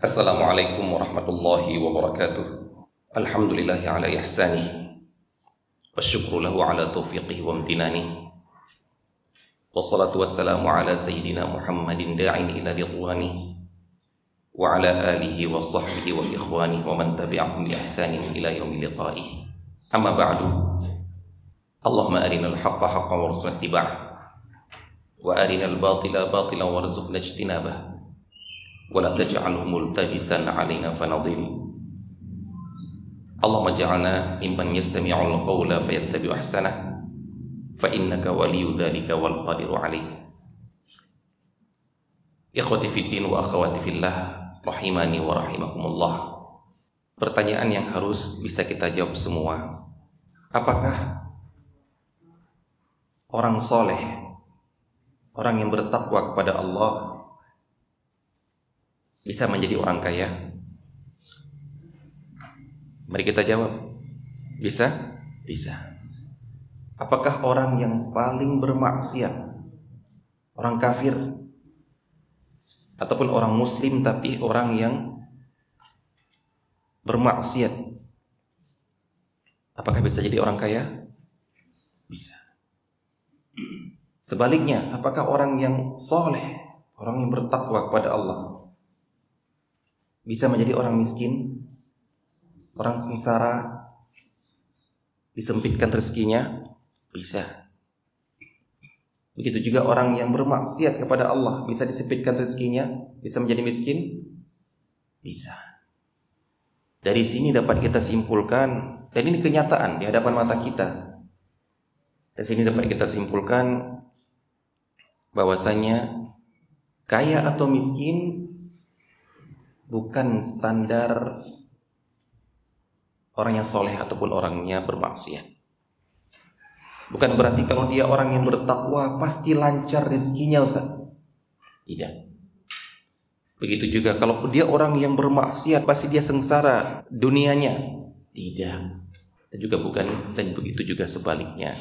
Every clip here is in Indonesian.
Assalamualaikum warahmatullahi wabarakatuh. Alhamdulillahi ala ihsanih wasyukru lahu ala taufiqih wa amtinanih. Wassalatu wassalamu ala sayyidina Muhammadin da'in ila ridwanih wa ala alihi wa sahbihi wa ikhwanih wa man tabi'ahum bi ihsanin ila yaumil liqa'ih. Amma ba'du. Allahumma arinal haqqa haqqan warzuqna ittiba'ah wa arinal batila batilan warzuqna ijtinabah. ولا تجعله ملتبسا علينا فنضل اللهم اجعلنا ممن يستمع القول فيتبع احسنه فانك ولي ذلك والقادر عليه. Ikhwati fid din wa akhwati fillah rahimani wa rahimakumullah. Pertanyaan yang harus bisa kita jawab semua. Apakah orang soleh, orang yang bertakwa kepada Allah bisa menjadi orang kaya? Mari kita jawab. Bisa? Bisa. Apakah orang yang paling bermaksiat, orang kafir, ataupun orang muslim tapi orang yang bermaksiat, apakah bisa jadi orang kaya? Bisa. Sebaliknya, apakah orang yang soleh, orang yang bertakwa kepada Allah bisa menjadi orang miskin, orang sengsara, disempitkan rezekinya? Bisa. Begitu juga orang yang bermaksiat kepada Allah, bisa disempitkan rezekinya, bisa menjadi miskin? Bisa. Dari sini dapat kita simpulkan, dan ini kenyataan di hadapan mata kita. Dari sini dapat kita simpulkan bahwasanya kaya atau miskin bukan standar orang yang soleh ataupun orangnya bermaksiat. Bukan berarti kalau dia orang yang bertakwa pasti lancar rezekinya, Ustaz. Tidak. Begitu juga kalau dia orang yang bermaksiat pasti dia sengsara dunianya. Tidak. Dan juga bukan, dan begitu juga sebaliknya.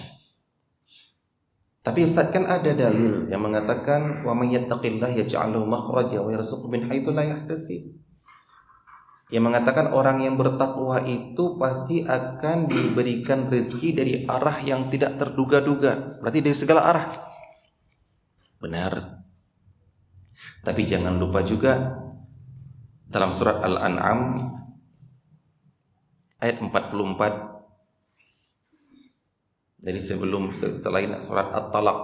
Tapi Ustaz, kan ada dalil yang mengatakan wa may yattaqillaha yaj'al lahu makhraja wa yarzuqhu min haitsu la yahtasib. Yang mengatakan orang yang bertakwa itu pasti akan diberikan rezeki dari arah yang tidak terduga-duga. Berarti dari segala arah. Benar. Tapi jangan lupa juga dalam surat Al-An'am ayat 44. Jadi selain surat At-Talaq,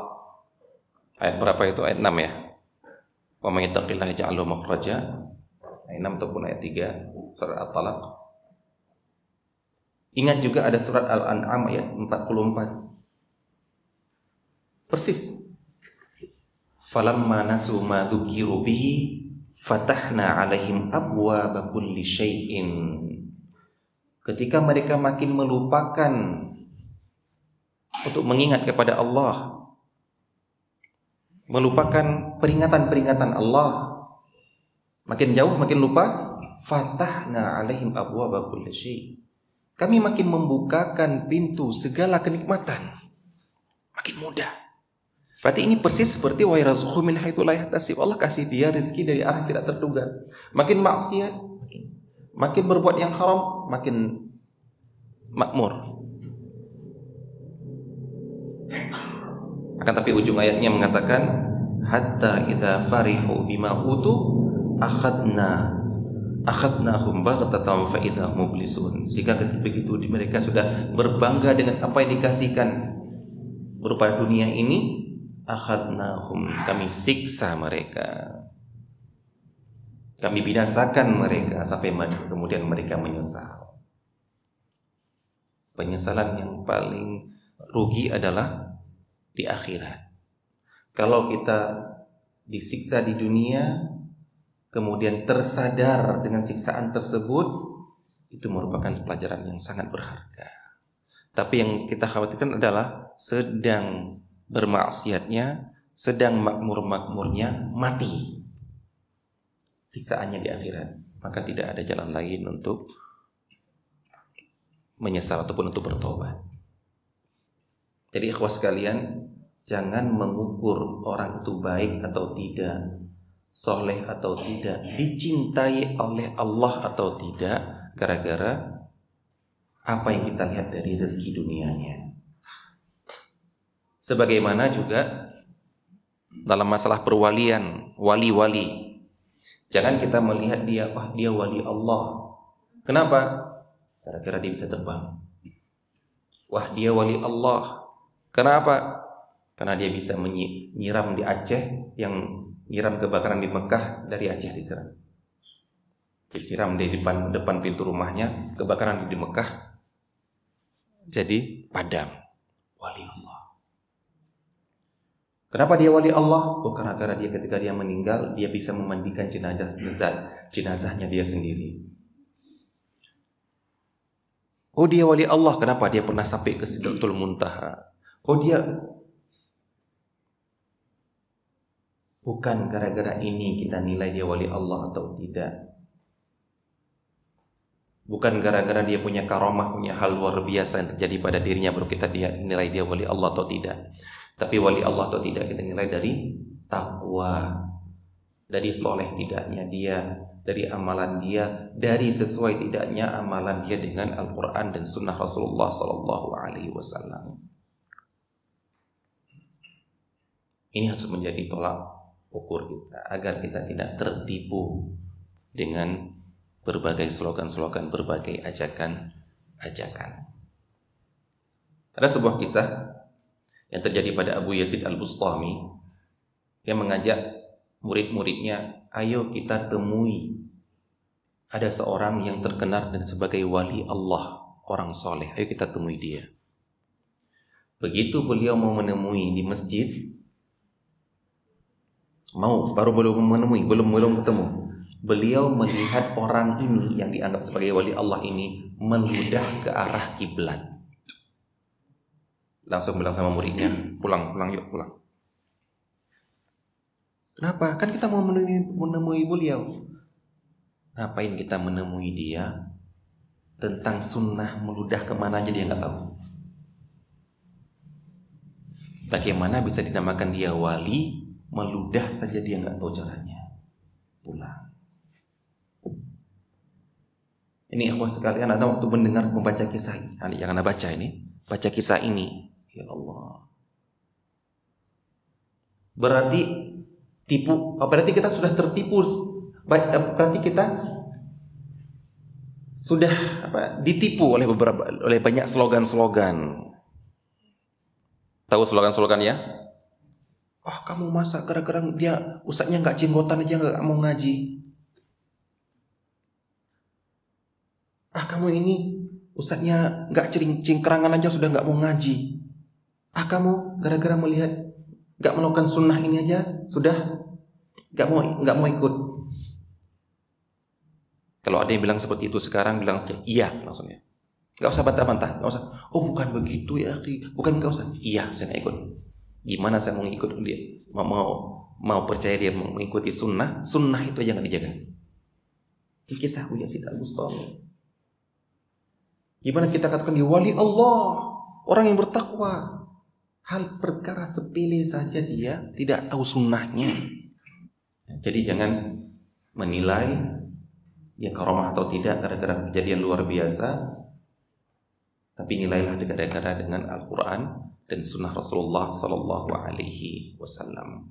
ayat berapa itu? Ayat 6 ya. Wa may yattaqillaha yaj'al lahu makhraja. Ayat 6 ataupun ayat 3 surat At-Talaq. Ingat juga ada surat Al-An'am ayat 44. Persis. Falamma nasu ma dzukiru bihi fatahna 'alaihim abwaaba kulli syai'in. Ketika mereka makin melupakan untuk mengingat kepada Allah, melupakan peringatan-peringatan Allah, makin jauh, makin lupa, fatahna 'alaihim abwaaba kulli syai'. Kami makin membukakan pintu segala kenikmatan. Makin mudah. Berarti ini persis seperti wa yarzuqhu min haitsu la yahtasib. Allah kasih dia rezeki dari arah tidak terduga. Makin maksiat, makin berbuat yang haram, makin makmur. Akan tapi ujung ayatnya mengatakan hatta idza farihu bima utu akhadnahum baghtatan fa idza mublisun. Jika ketika begitu mereka sudah berbangga dengan apa yang dikasihkan berupa dunia ini, akhadnahum, kami siksa mereka, kami binasakan mereka sampai kemudian mereka menyesal. Penyesalan yang paling rugi adalah di akhirat. Kalau kita disiksa di dunia kemudian tersadar dengan siksaan tersebut, itu merupakan pelajaran yang sangat berharga. Tapi yang kita khawatirkan adalah sedang bermaksiatnya, sedang makmur-makmurnya mati, siksaannya di akhirat, maka tidak ada jalan lain untuk menyesal ataupun untuk bertobat. Jadi ikhwas sekalian, jangan mengukur orang itu baik atau tidak soleh atau tidak, dicintai oleh Allah atau tidak, gara-gara apa yang kita lihat dari rezeki dunianya. Sebagaimana juga dalam masalah perwalian, wali-wali, jangan kita melihat dia, wah dia wali Allah. Kenapa? Gara-gara dia bisa terbang. Wah dia wali Allah. Kenapa? Karena dia bisa menyiram di Aceh, yang nyiram kebakaran di Mekah dari Aceh disiram. Disiram di depan pintu rumahnya, kebakaran di Mekah jadi padam. Wali Allah. Kenapa dia wali Allah? Oh, karena dia ketika dia meninggal, dia bisa memandikan jenazahnya dia sendiri. Oh, dia wali Allah. Kenapa? Dia pernah sampai ke Sidratul Muntaha. Oh, dia bukan gara-gara ini kita nilai dia wali Allah atau tidak. Bukan gara-gara dia punya karomah, punya hal luar biasa yang terjadi pada dirinya baru kita nilai dia wali Allah atau tidak. Tapi wali Allah atau tidak kita nilai dari takwa, dari soleh tidaknya dia, dari amalan dia, dari sesuai tidaknya amalan dia dengan Al-Quran dan Sunnah Rasulullah Sallallahu Alaihi Wasallam. Ini harus menjadi tolak ukur kita agar kita tidak tertipu dengan berbagai slogan-slogan, berbagai ajakan. Ada sebuah kisah yang terjadi pada Abu Yazid Al-Bustami yang mengajak murid-muridnya, ayo kita temui ada seorang yang terkenal dan sebagai wali Allah, orang soleh, ayo kita temui dia. Begitu beliau mau menemui di masjid, belum ketemu, beliau melihat orang ini yang dianggap sebagai wali Allah ini meludah ke arah kiblat. Langsung bilang sama muridnya, pulang yuk. Kenapa? Kan kita mau menemui beliau. Ngapain kita menemui dia? Tentang sunnah meludah kemana aja dia nggak tahu. Bagaimana bisa dinamakan dia wali? Meludah saja dia nggak tahu caranya. Pulang. Ini akhwat sekalian, ada waktu membaca kisah ini, yang anda baca ini, baca kisah ini. Ya Allah. Berarti kita sudah tertipu. Berarti kita sudah ditipu oleh banyak slogan-slogan. Tahu slogan-slogannya? Oh, kamu masa gara-gara dia ustadznya nggak jenggotan aja nggak mau ngaji. Kamu ini ustadznya nggak cingkrangan aja sudah nggak mau ngaji. Kamu gara-gara melihat nggak melakukan sunnah ini aja sudah nggak mau ikut. Kalau ada yang bilang seperti itu sekarang, bilang iya langsungnya. Nggak usah bantah-bantah, nggak usah. Oh bukan begitu ya, bukan, nggak usah. Iya saya nggak ikut. Gimana saya mau ikut dia? Mau percaya dia mengikuti sunnah itu aja nggak dijaga. Ini kisah Abu Yazid Al-Bustami. Gimana kita katakan dia wali Allah, orang yang bertakwa. Hal perkara sepele saja dia tidak tahu sunnahnya. Jadi jangan menilai dia karomah atau tidak gara-gara kejadian luar biasa, tapi nilailah gara-gara dengan Al-Quran dan sunnah Rasulullah Sallallahu Alaihi Wasallam.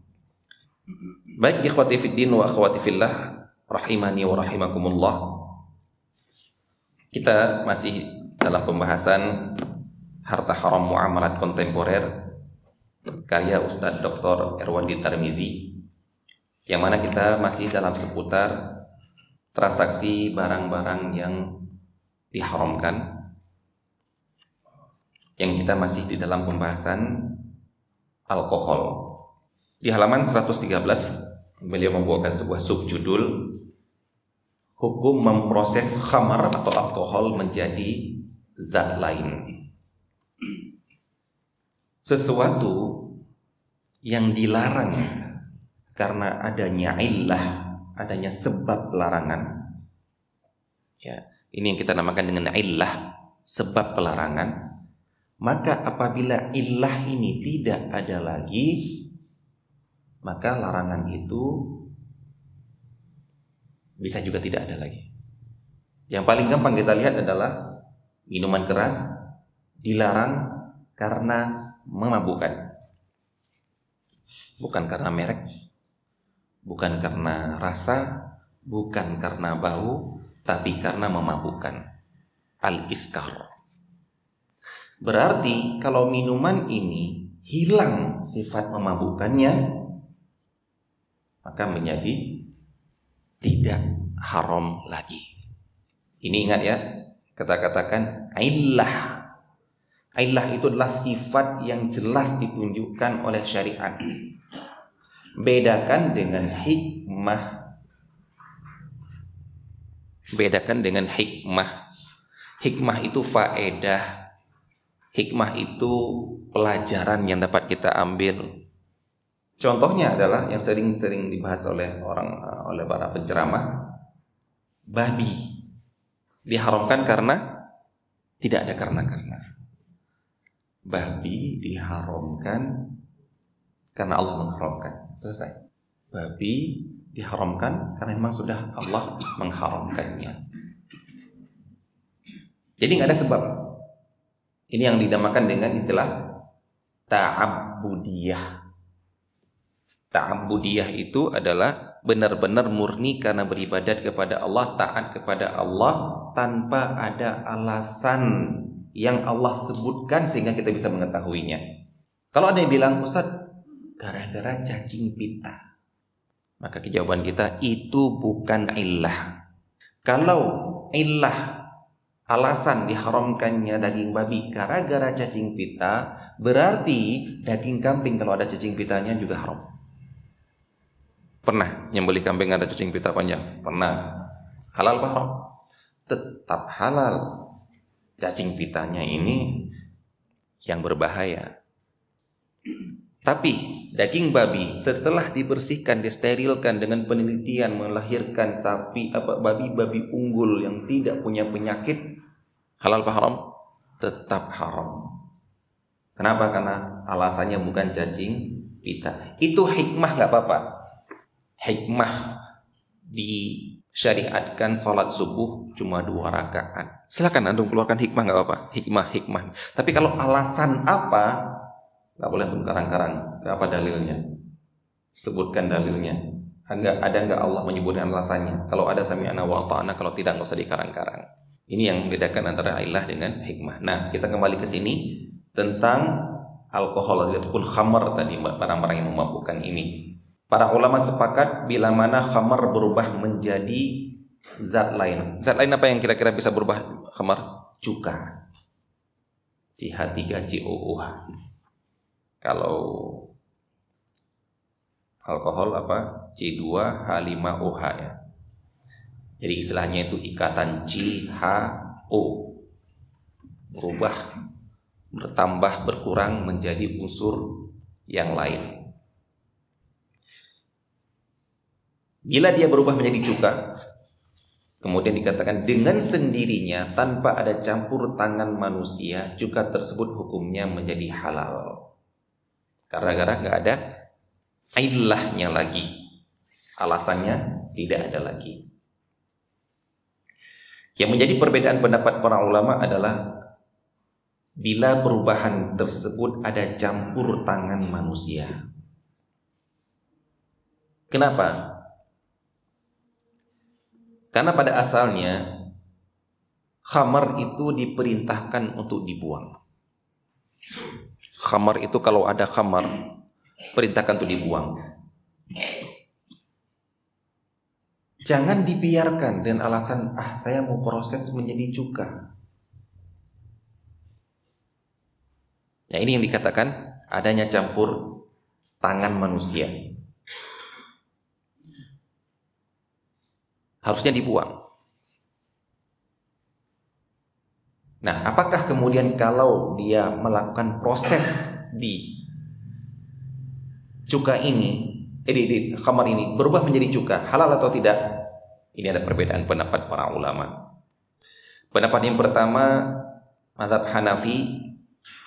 Baik ikhwati fiddin wa akhwati fillah, rahimani wa rahimakumullah. Kita masih dalam pembahasan harta haram muamalat kontemporer karya Ustadz Dr. Erwandi Tarmizi, yang mana kita masih dalam seputar transaksi barang-barang yang diharamkan, yang kita masih di dalam pembahasan alkohol. Di halaman 113 beliau membawakan sebuah subjudul, hukum memproses khamar atau alkohol menjadi zat lain. Sesuatu yang dilarang karena adanya illah, adanya sebab larangan. Ya, ini yang kita namakan dengan illah, sebab pelarangan. Maka apabila illah ini tidak ada lagi, maka larangan itu bisa juga tidak ada lagi. Yang paling gampang kita lihat adalah minuman keras dilarang karena memabukkan. Bukan karena merek, bukan karena rasa, bukan karena bau, tapi karena memabukkan. Al-iskar. Berarti kalau minuman ini hilang sifat memabukkannya, maka menjadi tidak haram lagi. Ini ingat ya, kita katakan illah. Illah itu adalah sifat yang jelas ditunjukkan oleh syariat. Bedakan dengan hikmah. Bedakan dengan hikmah. Hikmah itu faedah. Hikmah itu pelajaran yang dapat kita ambil. Contohnya adalah yang sering-sering dibahas oleh para penceramah, babi diharamkan karena tidak ada karena. Babi diharamkan karena Allah mengharamkan. Selesai. Babi diharamkan karena memang sudah Allah mengharamkannya. Jadi nggak ada sebab. Ini yang dinamakan dengan istilah ta'abbudiyah. Ta'abbudiyah itu adalah benar-benar murni karena beribadat kepada Allah, taat kepada Allah tanpa ada alasan yang Allah sebutkan sehingga kita bisa mengetahuinya. Kalau ada yang bilang, Ustaz, gara-gara cacing pita, maka jawaban kita itu bukan illah. Kalau illah, alasan diharamkannya daging babi gara-gara cacing pita, berarti daging kambing kalau ada cacing pitanya juga haram. Pernah nyembelih kambing ada cacing pita panjang? Pernah. Halal apa haram? Tetap halal. Cacing pitanya ini yang berbahaya. Tapi daging babi setelah dibersihkan, disterilkan dengan penelitian melahirkan babi unggul yang tidak punya penyakit, halal apa haram? Tetap haram. Kenapa? Karena alasannya bukan cacing pita. Itu hikmah, nggak apa-apa. Hikmah disyariatkan sholat subuh cuma 2 rakaat. Silakan antum keluarkan hikmah, nggak apa-apa. Hikmah. Tapi kalau alasan apa, nggak boleh karang-karang. Apa dalilnya? Sebutkan dalilnya. Ada nggak Allah menyebutkan alasannya? Kalau ada sami'na wa ata'na, kalau tidak nggak usah dikarang-karang. Ini yang membedakan antara illah dengan hikmah. Nah, kita kembali ke sini tentang alkohol ataupun khamar tadi, barang-barang yang memabukkan ini. Para ulama sepakat bila mana khamar berubah menjadi zat lain. Zat lain apa yang kira-kira bisa berubah khamar? Cuka. CH3COOH. Kalau alkohol apa? C2H5OH ya. Jadi istilahnya itu ikatan CHO. Berubah, bertambah, berkurang menjadi unsur yang lain. Bila dia berubah menjadi cuka, kemudian dikatakan dengan sendirinya tanpa ada campur tangan manusia, cuka tersebut hukumnya menjadi halal. Karena nggak ada illahnya lagi, alasannya tidak ada lagi. Yang menjadi perbedaan pendapat para ulama adalah bila perubahan tersebut ada campur tangan manusia. Kenapa? Karena pada asalnya khamar itu diperintahkan untuk dibuang. Khamar itu kalau ada khamar perintahkan untuk dibuang. Jangan dibiarkan dengan alasan saya mau proses menjadi cuka. Ya, ini yang dikatakan adanya campur tangan manusia. Harusnya dibuang. Nah, apakah kemudian kalau dia melakukan proses di cuka ini, di khamar ini berubah menjadi cuka, halal atau tidak? Ini ada perbedaan pendapat para ulama. Pendapat yang pertama, mazhab Hanafi,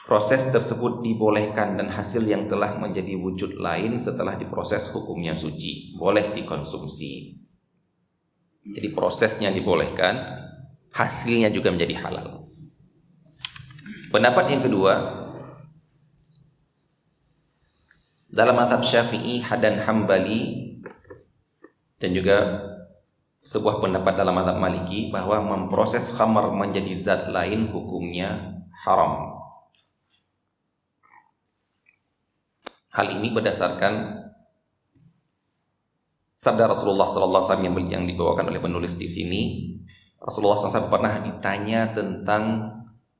proses tersebut dibolehkan dan hasil yang telah menjadi wujud lain setelah diproses hukumnya suci, boleh dikonsumsi. Jadi prosesnya dibolehkan, hasilnya juga menjadi halal. Pendapat yang kedua, dalam mazhab Syafi'i dan Hambali, dan juga sebuah pendapat dalam mazhab Maliki, bahwa memproses khamar menjadi zat lain hukumnya haram. Hal ini berdasarkan sabda Rasulullah SAW yang dibawakan oleh penulis di sini. Rasulullah SAW pernah ditanya tentang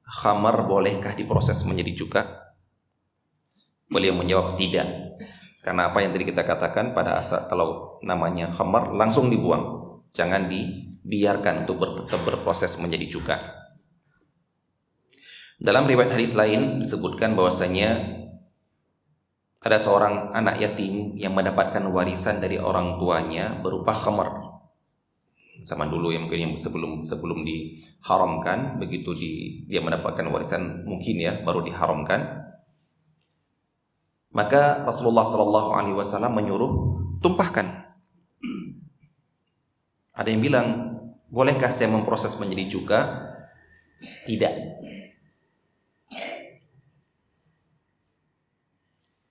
khamar bolehkah diproses menjadi cuka. Beliau menjawab tidak. Karena apa yang tadi kita katakan, pada asal kalau namanya khamar langsung dibuang, jangan dibiarkan untuk berproses menjadi cuka. Dalam riwayat hadis lain disebutkan bahwasanya ada seorang anak yatim yang mendapatkan warisan dari orang tuanya berupa khamar. Zaman dulu yang mungkin yang sebelum diharamkan, begitu dia mendapatkan warisan mungkin ya baru diharamkan. Maka Rasulullah SAW menyuruh tumpahkan. Ada yang bilang, bolehkah saya memproses menjadi cuka? Tidak.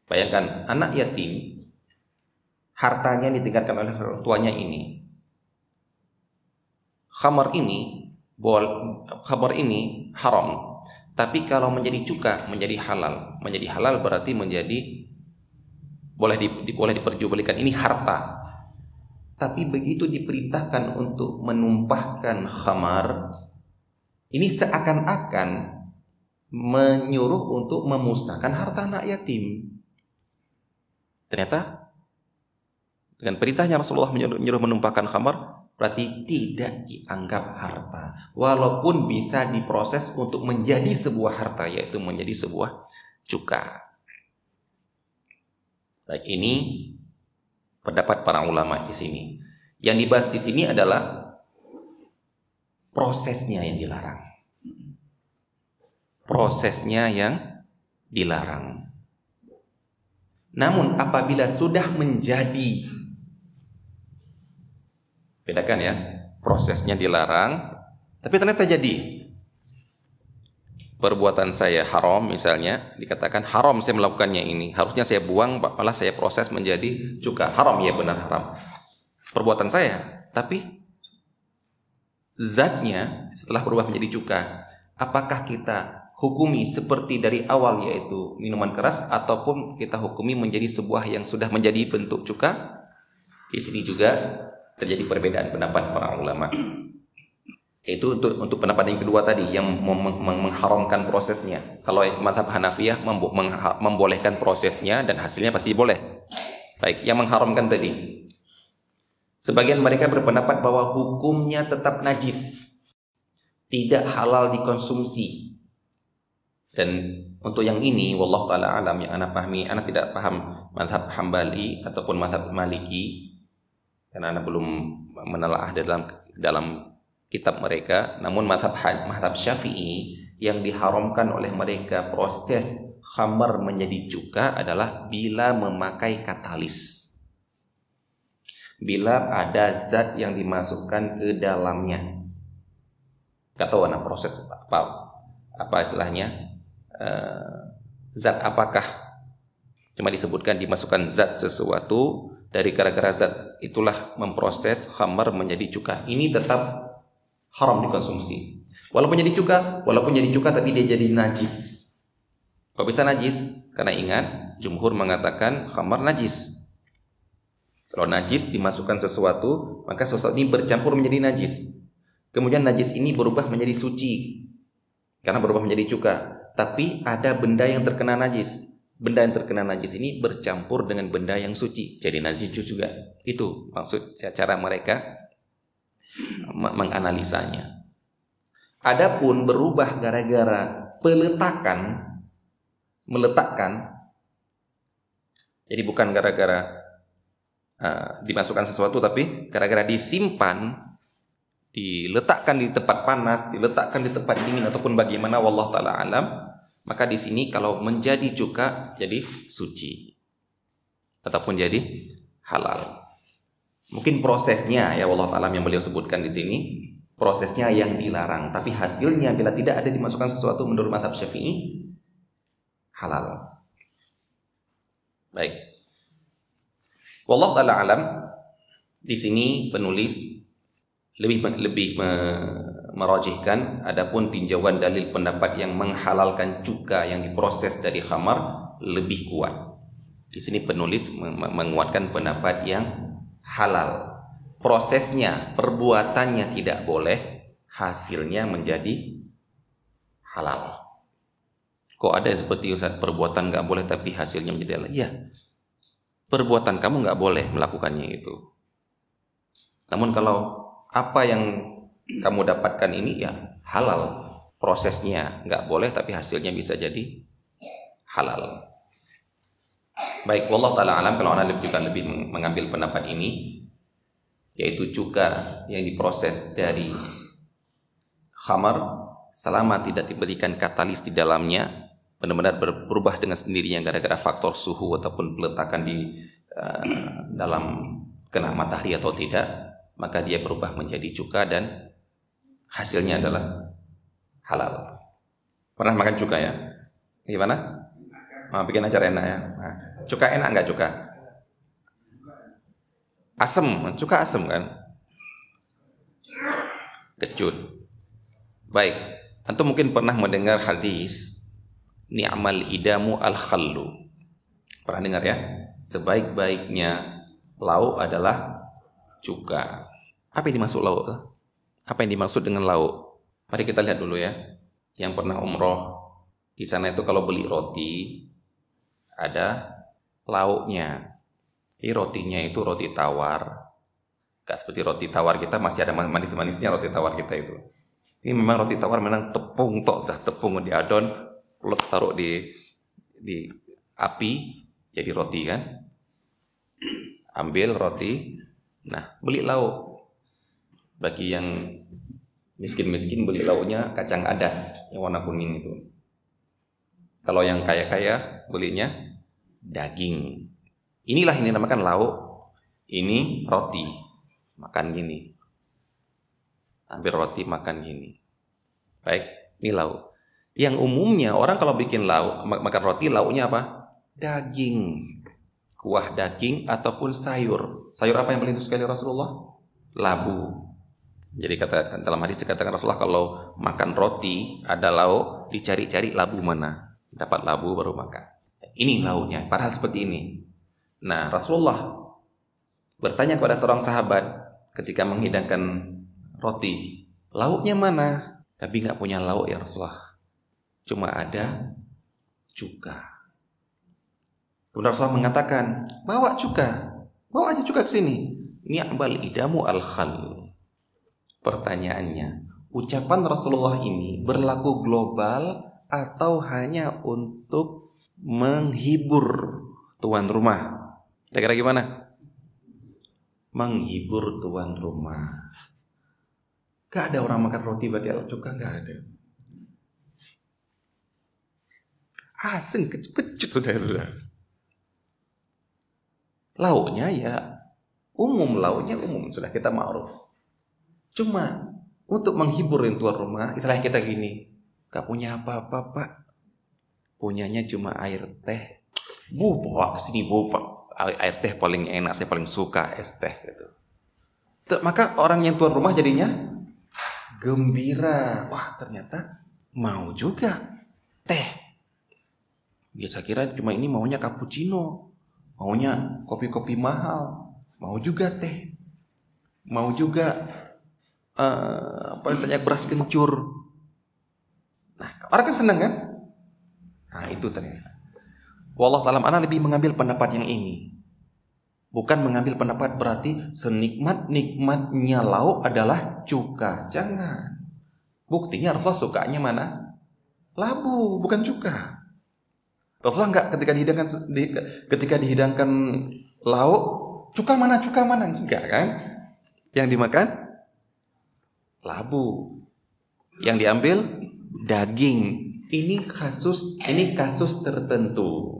Bayangkan anak yatim, hartanya ditinggalkan oleh orang tuanya ini. Khamar ini haram. Tapi kalau menjadi cuka menjadi halal. Menjadi halal berarti boleh diperjualbelikan. Ini harta. Tapi begitu diperintahkan untuk menumpahkan khamar, ini seakan-akan menyuruh untuk memusnahkan harta anak yatim. Ternyata dengan perintahnya Rasulullah menyuruh menumpahkan khamar, berarti tidak dianggap harta, walaupun bisa diproses untuk menjadi sebuah harta, yaitu menjadi sebuah cuka. Baik, ini pendapat para ulama di sini. Yang dibahas di sini adalah prosesnya yang dilarang. Prosesnya yang dilarang. Namun apabila sudah menjadi, bedakan ya, prosesnya dilarang, tapi ternyata jadi. Perbuatan saya haram misalnya, dikatakan haram saya melakukannya ini, harusnya saya buang, malah saya proses menjadi cuka. Haram, ya benar haram. Perbuatan saya, tapi zatnya setelah berubah menjadi cuka, apakah kita hukumi seperti dari awal yaitu minuman keras, ataupun kita hukumi menjadi sebuah yang sudah menjadi bentuk cuka? Di sini juga terjadi perbedaan pendapat para ulama. Itu untuk pendapat yang kedua tadi yang mengharamkan prosesnya. Kalau mazhab Hanafiyah membolehkan prosesnya dan hasilnya pasti boleh. Baik, yang mengharamkan tadi, sebagian mereka berpendapat bahwa hukumnya tetap najis, tidak halal dikonsumsi. Dan untuk yang ini, wallahu taala alam, yang anak pahami, anak tidak paham mazhab Hambali ataupun mazhab Maliki, karena anak belum menelaah dalam kitab mereka. Namun mazhab Syafi'i yang diharamkan oleh mereka proses khamar menjadi cuka adalah bila memakai katalis, bila ada zat yang dimasukkan ke dalamnya. Gak tahu anak proses apa istilahnya, zat apakah, cuma disebutkan dimasukkan zat sesuatu, dari gara-gara zat itulah memproses khamar menjadi cuka. Ini tetap haram dikonsumsi. Walaupun jadi cuka tapi dia jadi najis. Kok bisa najis? Karena ingat, jumhur mengatakan khamar najis. Kalau najis dimasukkan sesuatu, maka sesuatu ini bercampur menjadi najis. Kemudian najis ini berubah menjadi suci karena berubah menjadi cuka. Tapi ada benda yang terkena najis. Benda yang terkena najis ini bercampur dengan benda yang suci, jadi najis juga. Itu maksud cara mereka menganalisanya. Adapun berubah gara-gara meletakkan, jadi bukan gara-gara dimasukkan sesuatu, tapi gara-gara disimpan, diletakkan di tempat panas, diletakkan di tempat dingin, ataupun bagaimana, wallahu taala alam, maka di sini kalau menjadi cuka jadi suci ataupun jadi halal. Mungkin prosesnya ya Allah Ta'ala yang beliau sebutkan di sini, prosesnya yang dilarang, tapi hasilnya bila tidak ada dimasukkan sesuatu menurut mazhab Syafi'i halal. Baik. Wallahu ta'ala alam. Di sini penulis lebih merajihkan adapun tinjauan dalil pendapat yang menghalalkan cuka yang diproses dari khamar lebih kuat. Di sini penulis menguatkan pendapat yang halal. Prosesnya, perbuatannya tidak boleh, hasilnya menjadi halal. Kok ada seperti Ustaz, perbuatan nggak boleh tapi hasilnya menjadi halal? Iya, perbuatan kamu nggak boleh melakukannya itu. Namun kalau apa yang kamu dapatkan ini ya halal, prosesnya nggak boleh tapi hasilnya bisa jadi halal. Baik, wallahu ta'ala alam. Kalau Anda juga lebih mengambil pendapat ini, yaitu cuka yang diproses dari khamar selama tidak diberikan katalis di dalamnya, benar-benar berubah dengan sendirinya gara-gara faktor suhu ataupun peletakan di dalam kena matahari atau tidak, maka dia berubah menjadi cuka dan hasilnya adalah halal. Pernah makan cuka ya? Gimana? Bikin acara enak ya. Nah, cuka enak nggak cuka? Asem, cuka asem kan? Kecut. Baik, antum mungkin pernah mendengar hadis ni'mal idamu al-khallu. Pernah dengar ya? Sebaik-baiknya lauk adalah cuka. Apa yang dimaksud lauk? Apa yang dimaksud dengan lauk? Mari kita lihat dulu ya. Yang pernah umroh, di sana itu kalau beli roti ada lauknya. Jadi rotinya itu roti tawar. Gak seperti roti tawar kita masih ada manis-manisnya roti tawar kita itu. Ini memang roti tawar memang tepung tok, sudah tepung diadon, plus taruh di api jadi roti kan. Ambil roti, nah beli lauk. Bagi yang miskin-miskin beli lauknya kacang adas yang warna kuning itu. Kalau yang kaya-kaya belinya daging. Inilah ini dinamakan lauk. Ini roti. Makan gini. Ambil roti makan gini. Baik, ini lauk. Yang umumnya orang kalau bikin lauk, makan roti, lauknya apa? Daging. Kuah daging ataupun sayur. Sayur apa yang paling disukai Rasulullah? Labu. Jadi dalam hadis dikatakan Rasulullah kalau makan roti ada lauk, dicari-cari labu mana. Dapat labu baru makan. Ini lauknya, padahal seperti ini. Nah, Rasulullah bertanya kepada seorang sahabat ketika menghidangkan roti, lauknya mana? Tapi nggak punya lauk ya Rasulullah. Cuma ada cuka. Kemudian Rasulullah mengatakan, bawa cuka, bawa aja cuka ke sini. Ni'mal idamu al-khal. Pertanyaannya, ucapan Rasulullah ini berlaku global atau hanya untuk menghibur tuan rumah? Kira-kira gimana? Menghibur tuan rumah. Gak ada orang makan roti pakai cuka, gak ada. Asing, kecut sudah. Lauknya ya umum, lauknya umum, sudah kita ma'ruf. Cuma untuk menghibur tuan rumah, istilahnya kita gini, gak punya apa-apa pak, punyanya cuma air teh. Bawa ke sini air teh paling enak, saya paling suka es teh gitu. Maka orang yang tuan rumah jadinya gembira. Wah ternyata mau juga teh. Biasa kira cuma ini maunya cappuccino, maunya kopi-kopi mahal, mau juga teh, mau juga tanya beras kencur. Nah orang kan senang kan? Nah itu ternyata. Wallahu a'lam, ana lebih mengambil pendapat yang ini. Bukan mengambil pendapat berarti senikmat-nikmatnya lauk adalah cuka. Jangan. Buktinya Rasulullah sukanya mana? Labu, bukan cuka. Rasulullah enggak ketika dihidangkan lauk, cuka mana? Enggak kan? Yang dimakan labu. Yang diambil daging. Ini kasus tertentu.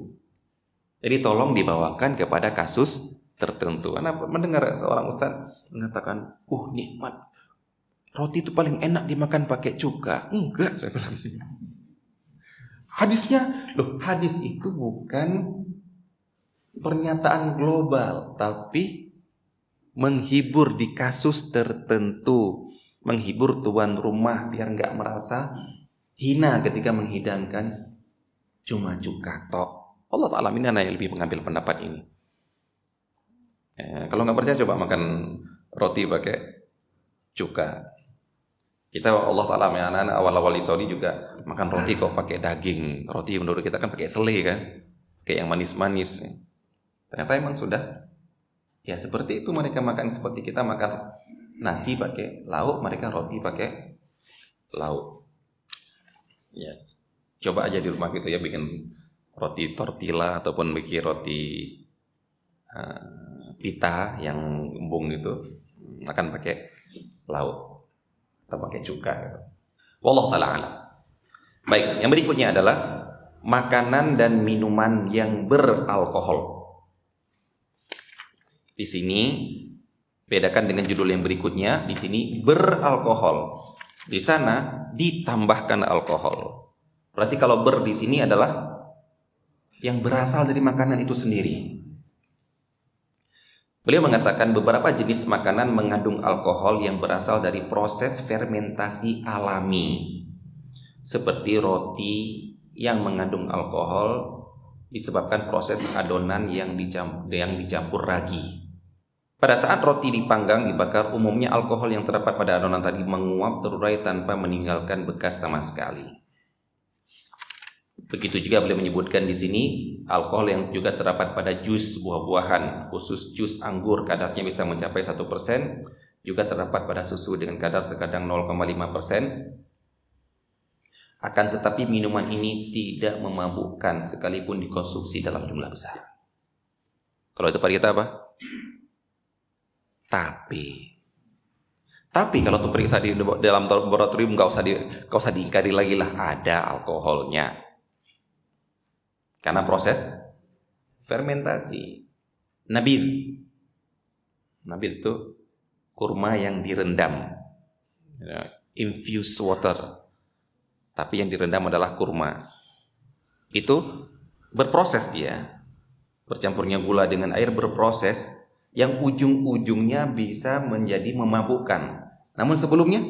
Jadi tolong dibawakan kepada kasus tertentu. Anda mendengar seorang ustaz mengatakan, nikmat, roti itu paling enak dimakan pakai cuka. Enggak, saya bilang. Hadisnya, hadis itu bukan pernyataan global, tapi menghibur di kasus tertentu, menghibur tuan rumah biar nggak merasa hina ketika menghidangkan cuma cuka tok. Allah Ta'ala ini yang lebih mengambil pendapat ini. Kalau nggak percaya coba makan roti pakai cuka. Kita Allah Ta'ala anak-anak awal-awal di Saudi juga makan roti kok pakai daging. Roti menurut kita kan pakai selai kan, kayak yang manis-manis. Ternyata emang sudah ya seperti itu, mereka makan seperti kita makan nasi pakai lauk, mereka roti pakai lauk. Ya, coba aja di rumah gitu ya, bikin roti tortilla ataupun bikin roti pita yang embung gitu, makan pakai lauk atau pakai cuka gitu. Wallahu ta'ala alam. Baik, yang berikutnya adalah makanan dan minuman yang beralkohol. Di sini bedakan dengan judul yang berikutnya. Di sini beralkohol, di sana ditambahkan alkohol. Berarti kalau di sini adalah yang berasal dari makanan itu sendiri. Beliau mengatakan beberapa jenis makanan mengandung alkohol yang berasal dari proses fermentasi alami. Seperti roti yang mengandung alkohol disebabkan proses adonan yang dicampur ragi. Pada saat roti dipanggang, dibakar, umumnya alkohol yang terdapat pada adonan tadi menguap terurai tanpa meninggalkan bekas sama sekali. Begitu juga beliau menyebutkan di sini alkohol yang juga terdapat pada jus buah-buahan, khusus jus anggur kadarnya bisa mencapai 1%, juga terdapat pada susu dengan kadar terkadang 0,5%. Akan tetapi minuman ini tidak memabukkan sekalipun dikonsumsi dalam jumlah besar. Kalau itu pada kita apa? Tapi kalau itu periksa di dalam laboratorium nggak usah diingkari lagi lah, ada alkoholnya. Karena proses fermentasi. Nabidh itu kurma yang direndam, infused water. Tapi yang direndam adalah kurma. Itu berproses dia, bercampurnya gula dengan air berproses, yang ujung-ujungnya bisa menjadi memabukkan. Namun sebelumnya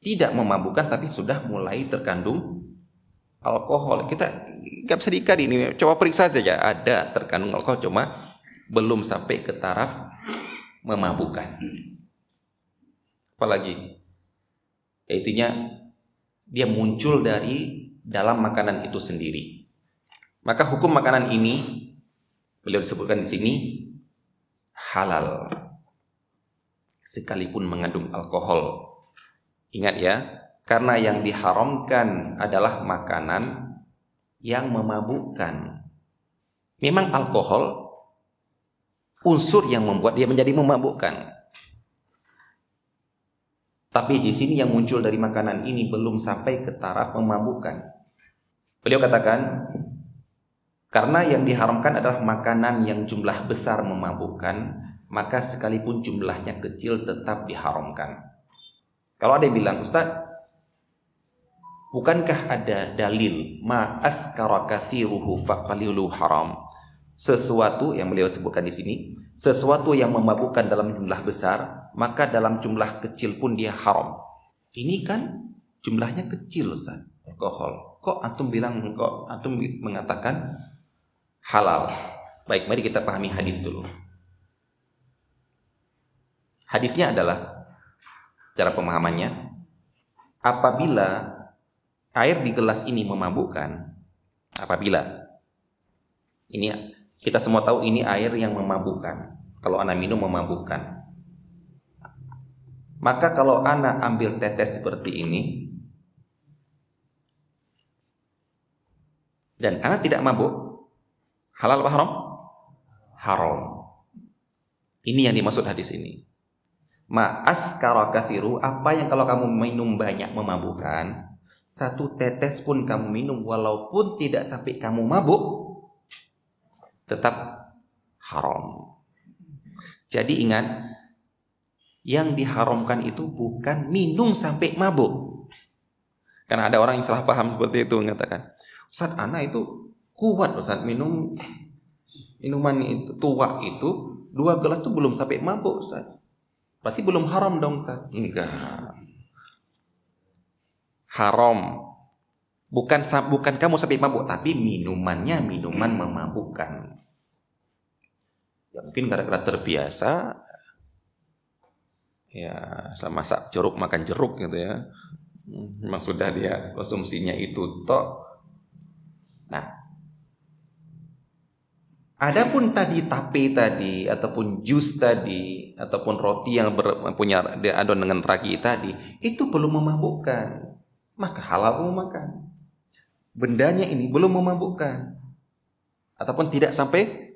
tidak memabukkan, tapi sudah mulai terkandung alkohol. Kita nggak bisa diingkari ini. Coba periksa saja, ada terkandung alkohol, cuma belum sampai ke taraf memabukkan. Apalagi, intinya dia muncul dari dalam makanan itu sendiri. Maka hukum makanan ini beliau disebutkan di sini halal, sekalipun mengandung alkohol. Ingat ya, karena yang diharamkan adalah makanan yang memabukkan. Memang alkohol unsur yang membuat dia menjadi memabukkan. Tapi di sini yang muncul dari makanan ini belum sampai ke taraf memabukkan. Beliau katakan, karena yang diharamkan adalah makanan yang jumlah besar memabukkan, maka sekalipun jumlahnya kecil tetap diharamkan. Kalau ada yang bilang, Ustaz, bukankah ada dalil ma askara kathiruhu faqalilu haram? Sesuatu yang beliau sebutkan di sini, sesuatu yang memabukkan dalam jumlah besar, maka dalam jumlah kecil pun dia haram. Ini kan jumlahnya kecil, Ustaz, alkohol. Kok antum mengatakan halal? Baik, mari kita pahami hadis dulu. Hadisnya adalah, cara pemahamannya, apabila air di gelas ini memabukkan, apabila ini kita semua tahu ini air yang memabukkan, kalau anak minum memabukkan, maka kalau anak ambil tetes seperti ini dan anak tidak mabuk, halal apa haram? Haram. Ini yang dimaksud hadis ini. Ma askara kathiru, apa yang kalau kamu minum banyak memabukkan, satu tetes pun kamu minum walaupun tidak sampai kamu mabuk, tetap haram. Jadi ingat, yang diharamkan itu bukan minum sampai mabuk. Karena ada orang yang salah paham seperti itu, mengatakan, Ustaz, anak itu kuat Ustaz, minuman itu tua itu 2 gelas itu belum sampai mabuk Ustaz. Berarti belum haram dong Ustaz. Enggak. Haram. Bukan kamu sampai mabuk, tapi minumannya minuman memabukkan. Ya mungkin gara-gara terbiasa, ya selama masak jeruk makan jeruk gitu ya. Memang sudah dia konsumsinya itu tok. Nah, adapun tadi tape tadi ataupun jus tadi ataupun roti yang punya adon dengan ragi tadi itu belum memabukkan, maka halal kamu makan. Bendanya ini belum memabukkan ataupun tidak sampai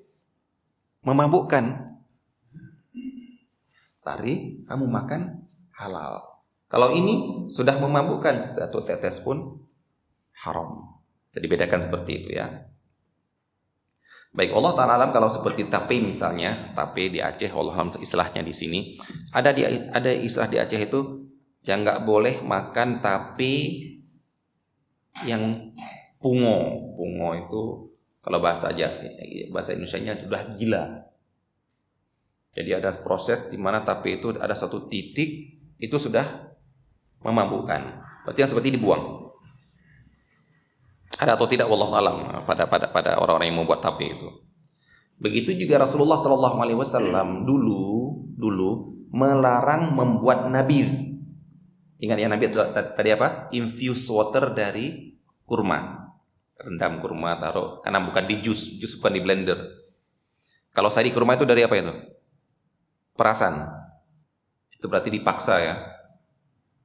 memabukkan, tari kamu makan halal. Kalau ini sudah memabukkan, 1 tetes pun haram. Bisa dibedakan seperti itu ya. Baik, Allah Ta'ala alam. Kalau seperti tape misalnya, tape di Aceh, Allah alam istilahnya di sini. Ada istilah di Aceh itu, jangan nggak boleh makan tape yang pungo. Pungo itu kalau bahasa Indonesianya sudah gila. Jadi ada proses di mana tape itu ada satu titik itu sudah memabukkan. Berarti yang seperti dibuang. Ada atau tidak wallahu alam pada orang-orang yang membuat tape itu. Begitu juga Rasulullah sallallahu alaihi wasallam dulu melarang membuat nabiz. Ingat ya, nabiz tadi apa? Infuse water dari kurma. Rendam kurma, taruh, karena bukan di jus bukan di blender. Kalau sari kurma itu dari apa itu? Perasan. Itu berarti dipaksa ya.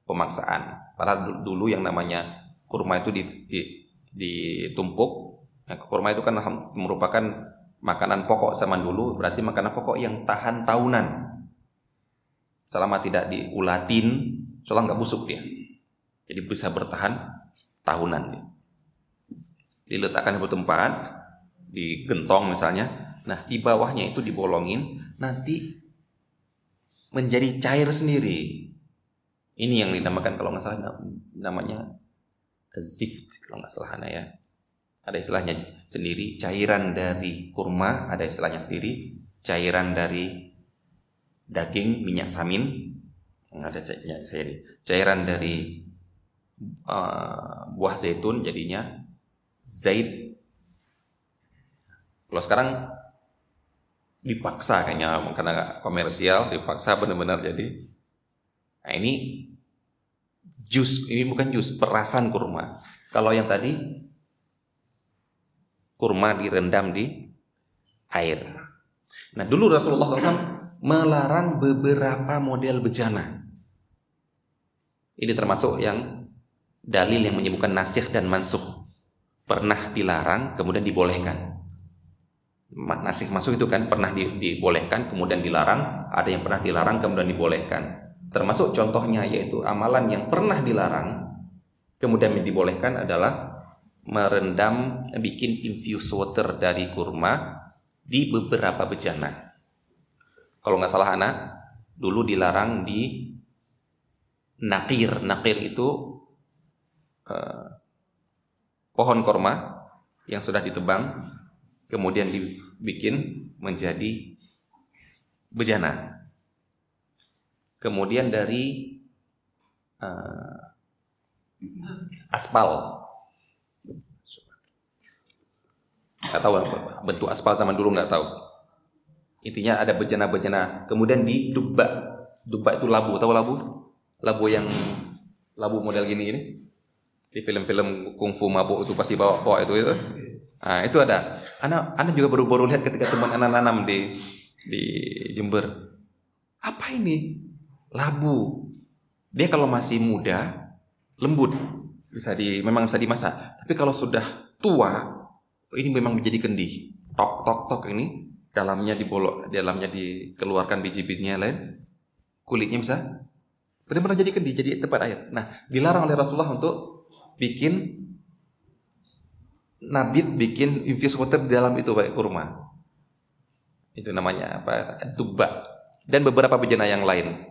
Pemaksaan. Padahal dulu yang namanya kurma itu ditumpuk. Nah, kurma itu kan merupakan makanan pokok zaman dulu, berarti makanan pokok yang tahan tahunan. Selama tidak diulatin, soalnya nggak busuk dia. Jadi bisa bertahan tahunan dia. Diletakkan di tempat, digentong misalnya. Nah, di bawahnya itu dibolongin, nanti menjadi cair sendiri. Ini yang dinamakan kalau nggak salah namanya zift kalau nggak salah ya. Ada istilahnya sendiri, cairan dari kurma, ada istilahnya sendiri, cairan dari daging minyak samin, ada cairan dari buah zaitun jadinya zait. Kalau sekarang dipaksa kayaknya karena komersial, dipaksa benar-benar jadi. Nah ini jus, ini bukan jus, perasan kurma. Kalau yang tadi kurma direndam di air. Nah dulu Rasulullah SAW melarang beberapa model bejana. Ini termasuk yang dalil yang menyebutkan nasikh dan mansukh. Pernah dilarang kemudian dibolehkan. Nasikh mansukh itu kan pernah dibolehkan kemudian dilarang. Ada yang pernah dilarang kemudian dibolehkan. Termasuk contohnya yaitu amalan yang pernah dilarang kemudian dibolehkan adalah bikin infuse water dari kurma di beberapa bejana. Kalau nggak salah anak, dulu dilarang di nakir. Nakir itu pohon kurma yang sudah ditebang kemudian dibikin menjadi bejana. Kemudian dari aspal. Nggak tahu bentuk aspal zaman dulu, nggak tahu. Intinya ada bejana-bejana. Kemudian di dubba. Dubba itu labu, tahu labu? Labu model gini. Di film-film kungfu mabuk itu pasti bawa itu. Nah, itu ada. Anak juga baru lihat ketika teman anak nanam di Jember. Apa ini? Labu. Dia kalau masih muda lembut, memang bisa dimasak. Tapi kalau sudah tua, ini memang menjadi kendi. Tok ini dalamnya dikeluarkan biji-bijinya lain, kulitnya bisa benar-benar jadi kendi, jadi tempat air. Nah, dilarang oleh Rasulullah untuk bikin infuse water di dalam itu baik kurma. Itu namanya apa? Dubba. Dan beberapa bejana yang lain.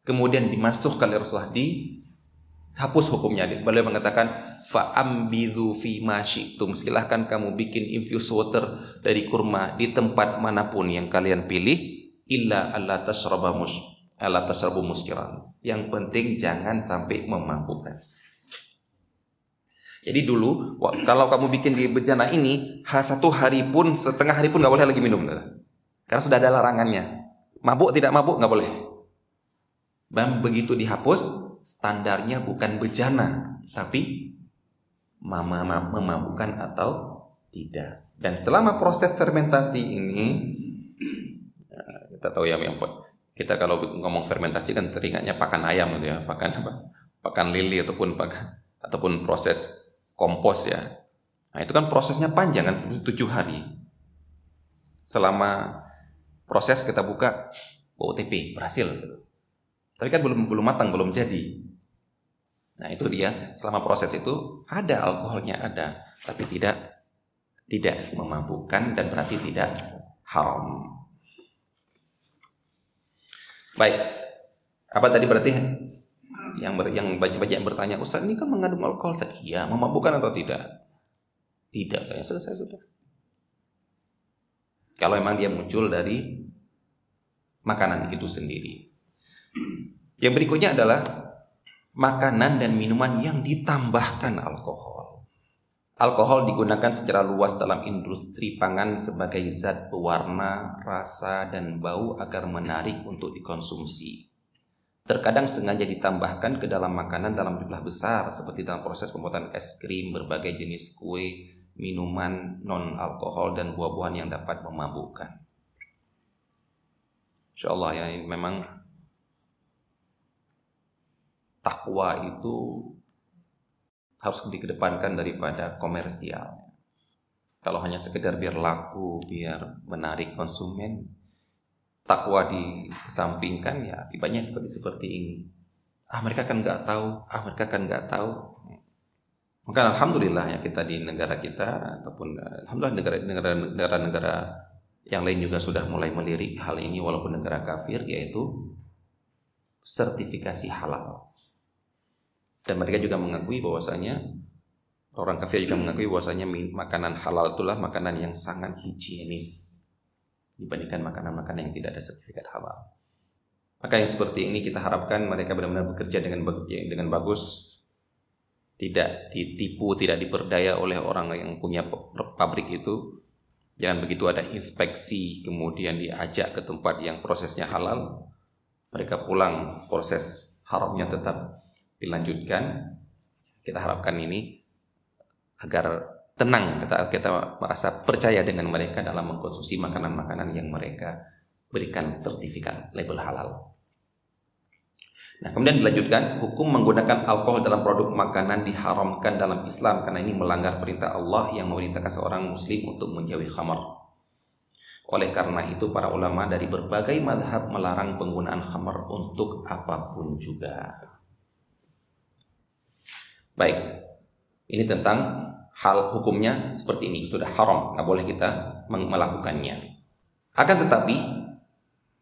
Kemudian dimasukkan oleh Rasulullah, dihapus hukumnya. Beliau mengatakan, fa'ambidhu fi ma syi'tum. Silahkan kamu bikin infused water dari kurma di tempat manapun yang kalian pilih, illa alla tashrabu muskiran. Yang penting jangan sampai memabukkan. Jadi dulu kalau kamu bikin di bejana ini, satu hari pun, setengah hari pun nggak boleh lagi minum, karena sudah ada larangannya. Mabuk tidak mabuk nggak boleh. Dan begitu dihapus, standarnya bukan bejana, tapi memabukkan atau tidak. Dan selama proses fermentasi ini, kita tahu ya, kita kalau ngomong fermentasi kan teringatnya pakan ayam gitu ya, pakan apa? Pakan lili ataupun proses kompos ya. Nah, itu kan prosesnya panjang kan, 7 hari. Selama proses kita buka, OTP berhasil. Tapi kan belum matang, belum jadi. Nah, itu dia. Selama proses itu ada alkoholnya, ada, tapi tidak memabukkan dan berarti tidak haram. Baik. Apa tadi berarti? Yang banyak yang bertanya, Ustaz ini kan mengandung alkohol. Iya, memabukkan atau tidak? Tidak, saya selesai sudah. Kalau memang dia muncul dari makanan itu sendiri. Yang berikutnya adalah makanan dan minuman yang ditambahkan alkohol. Alkohol digunakan secara luas dalam industri pangan sebagai zat pewarna, rasa, dan bau agar menarik untuk dikonsumsi. Terkadang sengaja ditambahkan ke dalam makanan dalam jumlah besar, seperti dalam proses pembuatan es krim, berbagai jenis kue, minuman non-alkohol, dan buah-buahan yang dapat memabukkan. Insyaallah ya, ini memang takwa itu harus dikedepankan daripada komersial. Kalau hanya sekedar biar laku, biar menarik konsumen, takwa dikesampingkan, ya akibatnya seperti ini. Mereka kan nggak tahu. Maka alhamdulillah ya, kita di negara kita ataupun alhamdulillah negara-negara yang lain juga sudah mulai melirik hal ini, walaupun negara kafir, yaitu sertifikasi halal. Dan mereka juga mengakui bahwasanya, orang kafir juga mengakui bahwasanya makanan halal itulah makanan yang sangat higienis dibandingkan makanan-makanan yang tidak ada sertifikat halal. Maka yang seperti ini kita harapkan mereka benar-benar bekerja dengan bagus, tidak ditipu, tidak diperdaya oleh orang yang punya pabrik itu. Jangan begitu ada inspeksi kemudian diajak ke tempat yang prosesnya halal, mereka pulang, proses haramnya tetap dilanjutkan. Kita harapkan ini agar tenang, kita merasa percaya dengan mereka dalam mengkonsumsi makanan-makanan yang mereka berikan sertifikat label halal. Nah, kemudian dilanjutkan, hukum menggunakan alkohol dalam produk makanan diharamkan dalam Islam karena ini melanggar perintah Allah yang memerintahkan seorang muslim untuk menjauhi khamar. Oleh karena itu, para ulama dari berbagai mazhab melarang penggunaan khamar untuk apapun juga. Baik, ini tentang hal hukumnya seperti ini, sudah haram, nggak boleh kita melakukannya. Akan tetapi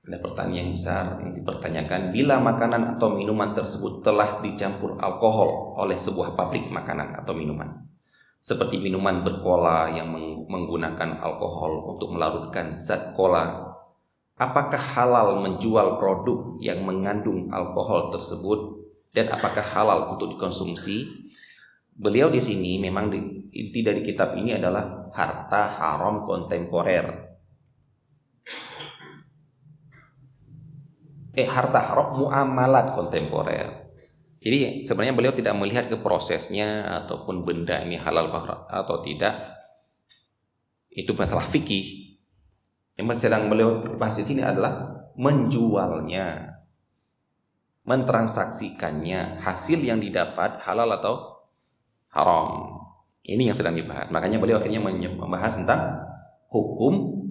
ada pertanyaan besar yang dipertanyakan, bila makanan atau minuman tersebut telah dicampur alkohol oleh sebuah pabrik makanan atau minuman, seperti minuman berkola yang menggunakan alkohol untuk melarutkan zat kola, apakah halal menjual produk yang mengandung alkohol tersebut dan apakah halal untuk dikonsumsi? Beliau di sini memang inti dari kitab ini adalah harta haram kontemporer. Harta haram muamalat kontemporer. Jadi sebenarnya beliau tidak melihat ke prosesnya ataupun benda ini halal atau tidak. Itu masalah fikih. Yang sedang beliau bahas di sini adalah menjualnya, mentransaksikannya, hasil yang didapat halal atau haram. Ini yang sedang dibahas. Makanya beliau akhirnya membahas tentang hukum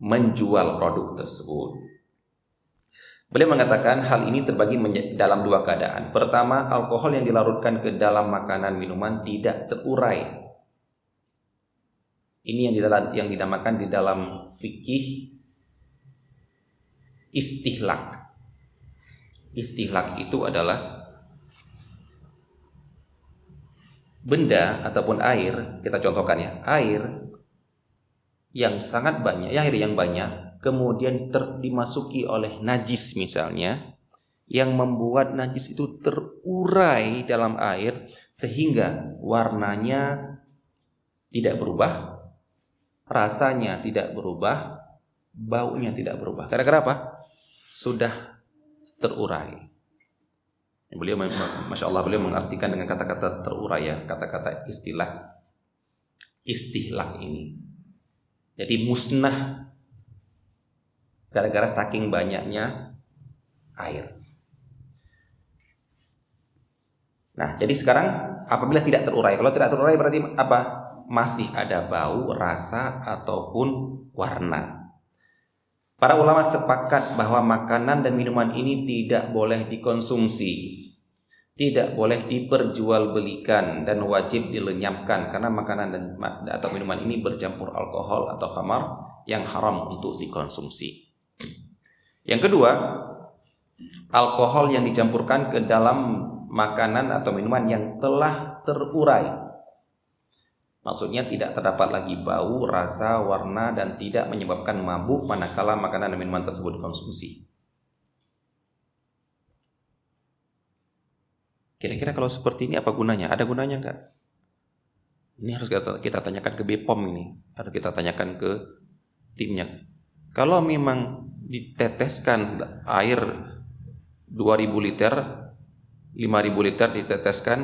menjual produk tersebut. Beliau mengatakan hal ini terbagi dalam dua keadaan. Pertama, alkohol yang dilarutkan ke dalam makanan minuman tidak terurai. Ini yang dinamakan di dalam fikih istihlak. Istihlak itu adalah benda ataupun air, kita contohkan ya, air yang sangat banyak, ya air yang banyak, kemudian dimasuki oleh najis misalnya, yang membuat najis itu terurai dalam air sehingga warnanya tidak berubah, rasanya tidak berubah, baunya tidak berubah. Gara-gara apa? Sudah terurai. Beliau, masya Allah, beliau mengartikan dengan kata-kata terurai ya, kata-kata istihlak ini. Jadi musnah gara-gara saking banyaknya air. Nah, jadi sekarang apabila tidak terurai, kalau tidak terurai berarti apa? Masih ada bau, rasa ataupun warna. Para ulama sepakat bahwa makanan dan minuman ini tidak boleh dikonsumsi, tidak boleh diperjualbelikan, dan wajib dilenyapkan karena makanan dan atau minuman ini bercampur alkohol atau khamar yang haram untuk dikonsumsi. Yang kedua, alkohol yang dicampurkan ke dalam makanan atau minuman yang telah terurai. Maksudnya tidak terdapat lagi bau, rasa, warna, dan tidak menyebabkan mabuk manakala makanan dan minuman tersebut dikonsumsi. Kira-kira kalau seperti ini apa gunanya? Ada gunanya enggak? Ini harus kita tanyakan ke BPOM ini. Harus kita tanyakan ke timnya. Kalau memang diteteskan air 2000 liter, 5000 liter diteteskan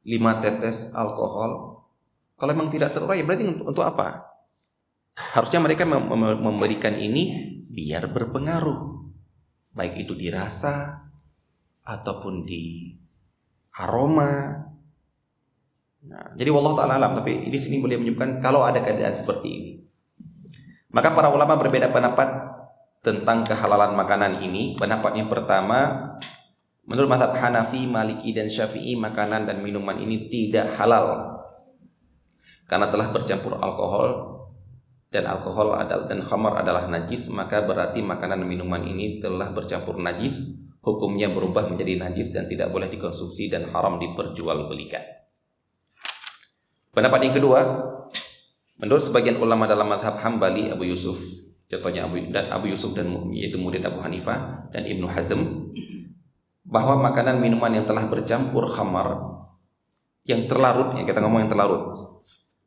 5 tetes alkohol, kalau memang tidak terurai berarti untuk apa? Harusnya mereka memberikan ini biar berpengaruh, baik itu di rasa ataupun di aroma. Nah, jadi wallahu ta'ala alam, tapi di sini boleh menyebutkan kalau ada keadaan seperti ini. Maka para ulama berbeda pendapat tentang kehalalan makanan ini. Pendapat yang pertama, menurut mazhab Hanafi, Maliki, dan Syafi'i, makanan dan minuman ini tidak halal karena telah bercampur alkohol, dan alkohol dan khamar adalah najis. Maka berarti makanan dan minuman ini telah bercampur najis, hukumnya berubah menjadi najis dan tidak boleh dikonsumsi dan haram diperjualbelikan. Pendapat yang kedua, menurut sebagian ulama dalam mazhab Hambali, Abu Yusuf, contohnya Abu Yusuf dan yaitu murid Abu Hanifah dan Ibnu Hazm, bahwa makanan minuman yang telah bercampur khamar, yang terlarut, yang kita ngomong yang terlarut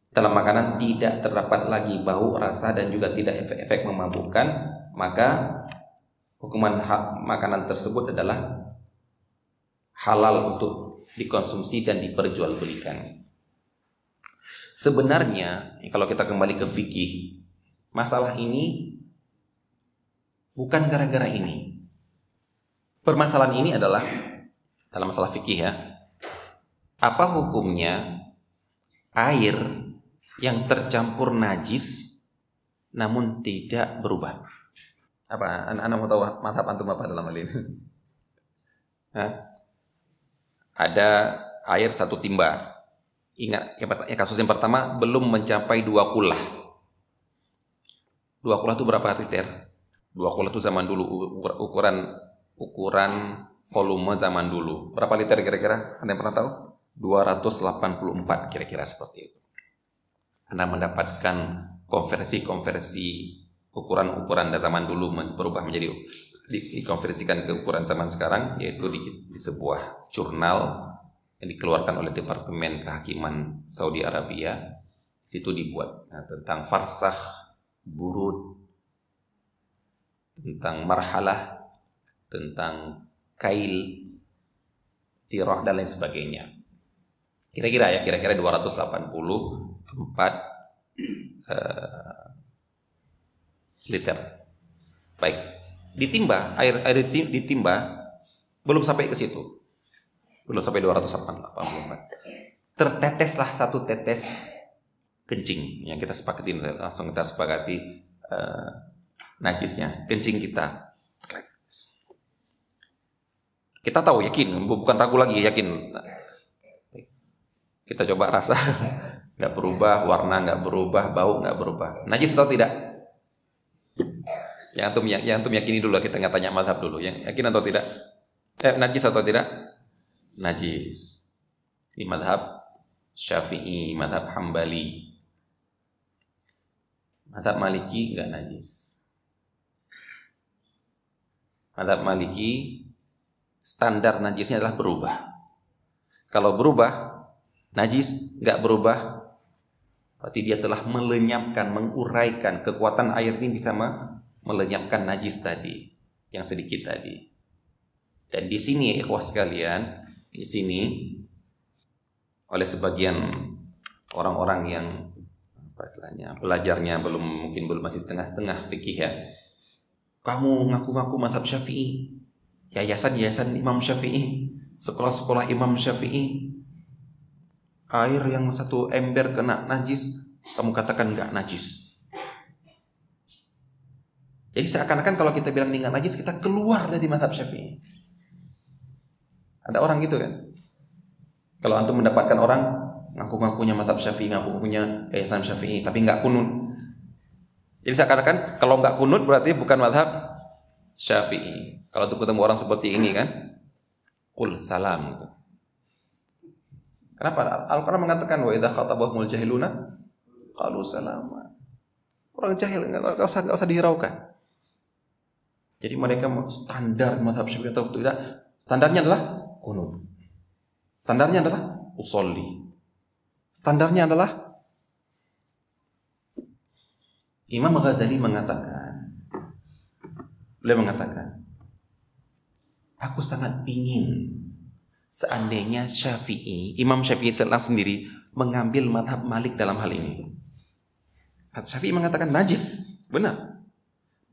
dalam makanan, tidak terdapat lagi bau, rasa, dan juga tidak efek-efek memabukkan, maka hukuman makanan tersebut adalah halal untuk dikonsumsi dan diperjualbelikan. Sebenarnya kalau kita kembali ke fikih, masalah ini bukan gara-gara ini. Permasalahan ini adalah dalam masalah fikih ya. Apa hukumnya air yang tercampur najis namun tidak berubah? Apa? Anda mau tahu mazhab antum apa dalam hal ini? Ada air 1 timba. Ingat, kasus yang pertama belum mencapai 2 kulah. 2 kulah itu berapa liter? 2 kulah itu zaman dulu, ukuran volume zaman dulu. Berapa liter kira-kira? Anda yang pernah tahu? 284 kira-kira seperti itu. Anda mendapatkan konversi ukuran-ukuran dari zaman dulu berubah menjadi dikonversikan ke ukuran zaman sekarang, yaitu di sebuah jurnal yang dikeluarkan oleh Departemen Kehakiman Saudi Arabia. Situ dibuat tentang farsakh, burud, tentang marhalah, tentang kail, tirah, dan lain sebagainya. Kira-kira 284 liter. Baik, air ditimba belum sampai ke situ. Belum sampai 284. Terteteslah 1 tetes kencing yang kita sepakati, langsung kita sepakati najisnya, kencing kita. Kita tahu, yakin, bukan ragu lagi, yakin. Kita coba rasa, nggak berubah, warna nggak berubah, bau nggak berubah. Najis atau tidak? Yang antum yakini dulu, kita nggak tanya mazhab dulu. Yang yakin atau tidak? Najis atau tidak? Najis. Ini mazhab Syafi'i, mazhab Hambali. Mazhab Maliki nggak najis. Mazhab Maliki standar najisnya adalah berubah. Kalau berubah, najis, nggak berubah, berarti dia telah melenyapkan, menguraikan kekuatan air ini bisa melenyapkan najis tadi, yang sedikit tadi. Dan di sini ikhwah sekalian, di sini oleh sebagian orang-orang yang belajarnya mungkin belum masih setengah-setengah fikih ya. Kamu ngaku-ngaku mazhab Syafi'i, yayasan Imam Syafi'i, sekolah-sekolah Imam Syafi'i, air yang satu ember kena najis, kamu katakan nggak najis. Jadi seakan-akan kalau kita bilang ini nggak najis, kita keluar dari mazhab Syafi'i. Ada orang gitu kan? Kalau antum mendapatkan orang ngaku-ngakunya mazhab Syafi'i, ngaku-ngakunya yayasan Syafi'i, tapi nggak kunut. Jadi seakan-akan kalau nggak kunut berarti bukan mazhab Syafi'i. Kalau tuh ketemu orang seperti ini kan, qul salam gitu. Kenapa? Al-Quran mengatakan wa idza khatabahumul jahiluna qalu salama. Orang jahil nggak usah dihiraukan. Jadi mereka standar mazhab Syafi'i atau tidak, standarnya adalah kunut. Standarnya adalah usolli. Standarnya adalah Imam Ghazali mengatakan, beliau mengatakan, aku sangat ingin seandainya Imam Syafi'i sendiri mengambil mazhab Malik dalam hal ini. Syafi'i mengatakan najis, benar.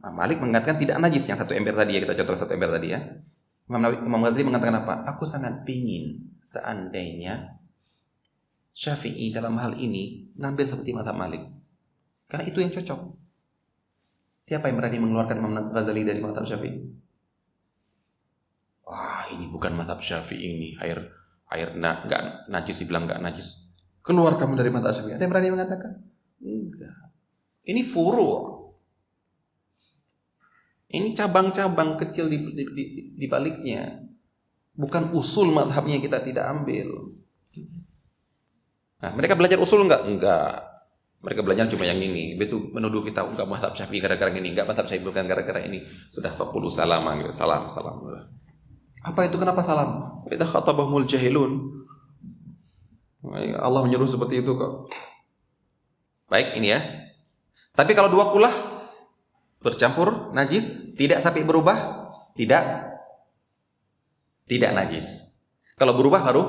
Nah, Malik mengatakan tidak najis, yang satu ember tadi ya, kita contoh satu ember tadi ya. Imam Ghazali mengatakan apa? Aku sangat ingin seandainya Syafi'i dalam hal ini ngambil seperti mazhab Malik, karena itu yang cocok. Siapa yang berani mengeluarkan Imam Ghazali dari mazhab Syafi'i? Wah, ini bukan mazhab Syafi'i ini, air nggak najis, dibilang nggak najis. Keluar kamu dari mazhab Syafi'i. Ada yang berani mengatakan? Enggak. Ini furu'. Ini cabang-cabang kecil di baliknya. Bukan usul mazhabnya kita tidak ambil. Nah, mereka belajar usul enggak? Enggak. Mereka belajar cuma yang ini. Betul menuduh kita enggak mazhab Syafi'i gara-gara ini, enggak mazhab Syafi'i bukan gara-gara ini. Sudah faqulu salama gitu. Salam. Apa itu, kenapa salam? Idza khatabahumul jahilun. Allah menyuruh seperti itu kok. Baik, ini ya. Tapi kalau dua kulah bercampur najis, tidak sampai berubah, tidak najis. Kalau berubah baru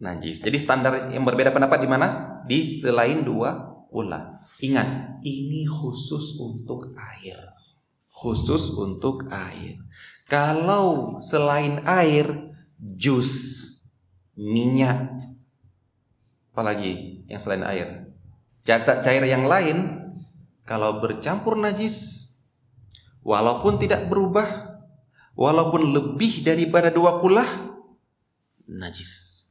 najis. Jadi standar yang berbeda pendapat di mana? Di selain dua kulah. Ingat, ini khusus untuk air. Khusus untuk air. Kalau selain air, jus, minyak, apalagi yang selain air, zat cair yang lain, kalau bercampur najis, walaupun tidak berubah, walaupun lebih daripada dua kulah, najis.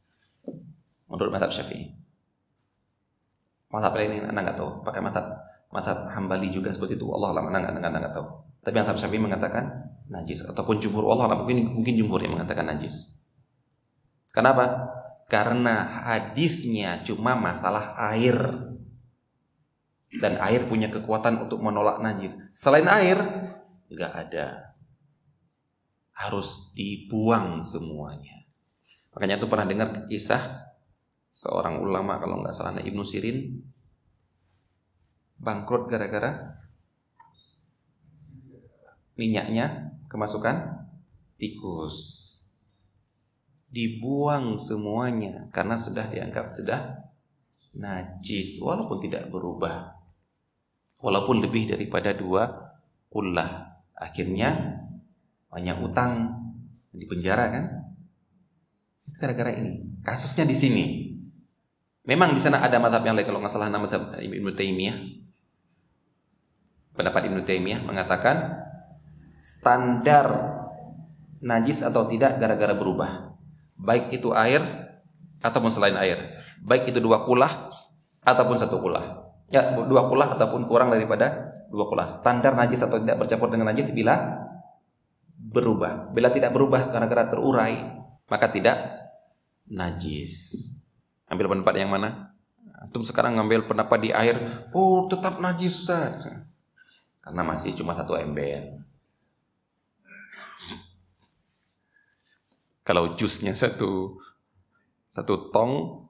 Menurut mazhab Syafi'i. Mazhab lain anda nggak tahu. Pakai mazhab Hambali juga seperti itu. Allah alam, anda nggak tahu. Tapi mazhab Syafi'i mengatakan najis, ataupun jumhur, Allah alam, mungkin jumhur yang mengatakan najis. Kenapa? Karena hadisnya cuma masalah air. Dan air punya kekuatan untuk menolak najis. Selain air, nggak ada. Harus dibuang semuanya. Makanya itu pernah dengar kisah seorang ulama, kalau nggak salah Ibnu Sirin, bangkrut gara-gara minyaknya kemasukan tikus. Dibuang semuanya karena sudah dianggap sudah najis, walaupun tidak berubah. Walaupun lebih daripada dua kullah, akhirnya banyak utang, di penjara kan? Gara-gara ini. Kasusnya di sini. Memang di sana ada mazhab yang lain, kalau nggak salah nama mazhab Ibnu Taimiyah. Pendapat Ibnu Taimiyah mengatakan standar najis atau tidak gara-gara berubah, baik itu air ataupun selain air, baik itu dua kulah ataupun satu kulah. Ya, dua kulah ataupun kurang daripada dua kula. Standar najis atau tidak bercampur dengan najis bila berubah. Bila tidak berubah gara-gara terurai, maka tidak najis. Ambil pendapat yang mana? Antum sekarang ngambil pendapat di air, oh tetap najis Ustaz. Karena masih cuma 1 ember. Kalau jusnya satu tong,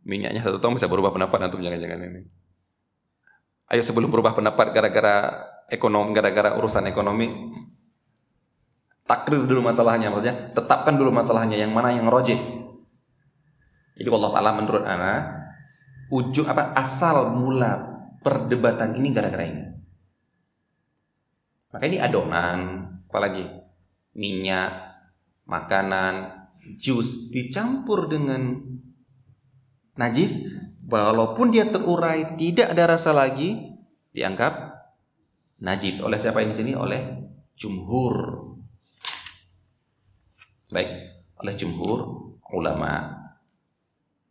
minyaknya 1 tong bisa berubah pendapat, antum jangan-jangan ini. Ayo sebelum berubah pendapat gara-gara ekonomi, gara-gara urusan ekonomi, takrir dulu masalahnya, maksudnya tetapkan dulu masalahnya yang mana yang rojih. Jadi Allah Ta'ala menurut ana asal mula perdebatan ini gara-gara ini. Maka ini adonan, apalagi minyak, makanan, jus dicampur dengan najis, walaupun dia terurai tidak ada rasa lagi, dianggap najis. Oleh siapa ini sini? Oleh jumhur. Baik, oleh jumhur ulama.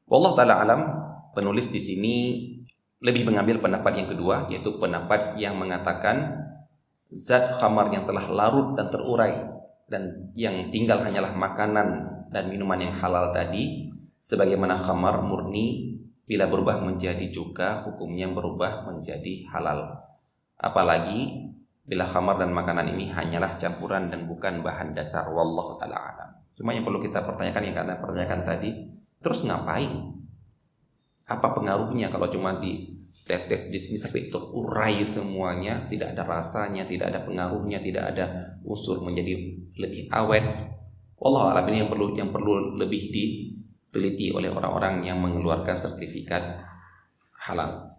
Wallahu taala alam, penulis di sini lebih mengambil pendapat yang kedua, yaitu pendapat yang mengatakan zat khamar yang telah larut dan terurai dan yang tinggal hanyalah makanan dan minuman yang halal tadi, sebagaimana khamar murni bila berubah menjadi cuka, hukumnya berubah menjadi halal. Apalagi bila khamar dan makanan ini hanyalah campuran dan bukan bahan dasar. Wallahu ta'ala alam. Cuma yang perlu kita pertanyakan, yang Anda pertanyakan tadi, terus ngapain? Apa pengaruhnya kalau cuma ditetes di sini sampai terurai semuanya, tidak ada rasanya, tidak ada pengaruhnya, tidak ada unsur menjadi lebih awet? Wallahu a'lam. Ini yang perlu lebih diteliti oleh orang-orang yang mengeluarkan sertifikat halal.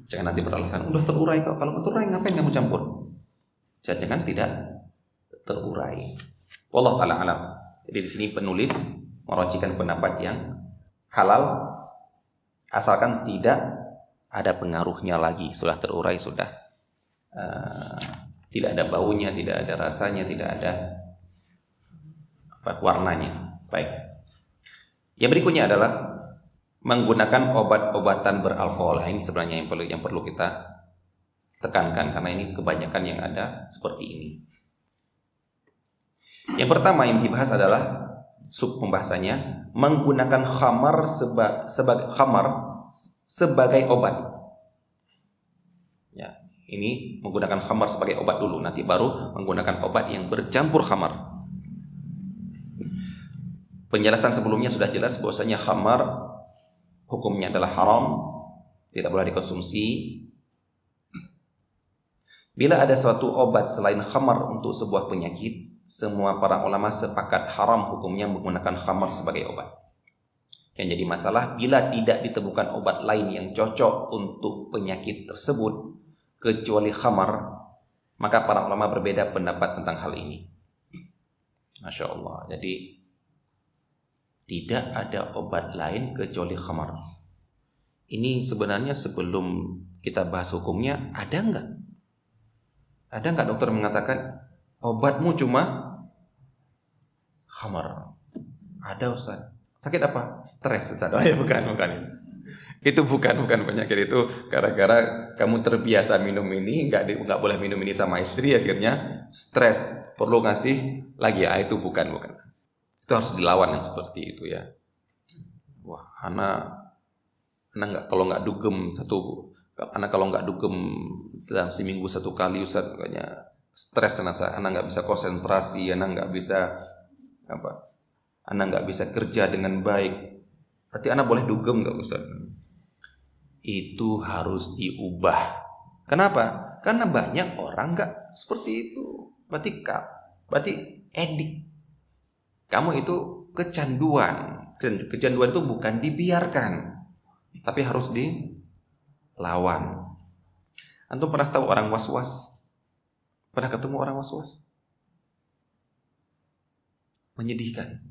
Jangan nanti beralasan udah terurai kok. Kalau terurai ngapain kamu campur? Jangan tidak terurai. Wallahu ta'ala alam. Jadi di sini penulis merocikan pendapat yang halal asalkan tidak ada pengaruhnya lagi, sudah terurai, sudah tidak ada baunya, tidak ada rasanya, tidak ada warnanya. Baik. Yang berikutnya adalah menggunakan obat-obatan beralkohol. Ini sebenarnya yang perlu kita tekankan, karena ini kebanyakan yang ada seperti ini. Yang pertama yang dibahas adalah sub pembahasannya menggunakan khamar sebagai obat. Ya, ini menggunakan khamar sebagai obat dulu, nanti baru menggunakan obat yang bercampur khamar. Penjelasan sebelumnya sudah jelas bahwasanya khamar hukumnya adalah haram, tidak boleh dikonsumsi. Bila ada suatu obat selain khamar untuk sebuah penyakit, semua para ulama sepakat haram hukumnya menggunakan khamar sebagai obat. Yang jadi masalah, bila tidak ditemukan obat lain yang cocok untuk penyakit tersebut kecuali khamar, maka para ulama berbeda pendapat tentang hal ini. Masya Allah. Jadi tidak ada obat lain kecuali khamar. Ini sebenarnya sebelum kita bahas hukumnya, ada enggak? Ada enggak dokter mengatakan obatmu cuma khamar? Ada Ustaz. Sakit apa? Stres Ustaz. Oh ya, bukan. Itu bukan penyakit, itu gara-gara kamu terbiasa minum ini, enggak boleh minum ini sama istri, akhirnya stres, perlu ngasih lagi. Itu bukan. Itu harus dilawan yang seperti itu ya. Wah, anak kalau nggak dugem dalam seminggu 1 kali Ustaz, kayaknya stres, anak nggak bisa konsentrasi, anak nggak bisa kerja dengan baik. Berarti anak boleh dugem nggak Ustaz? Itu harus diubah. Kenapa? Karena banyak orang nggak seperti itu. Berarti edik. Kamu itu kecanduan. Dan kecanduan itu bukan dibiarkan, tapi harus dilawan. Antum pernah tahu orang was-was? Pernah ketemu orang was-was? Menyedihkan.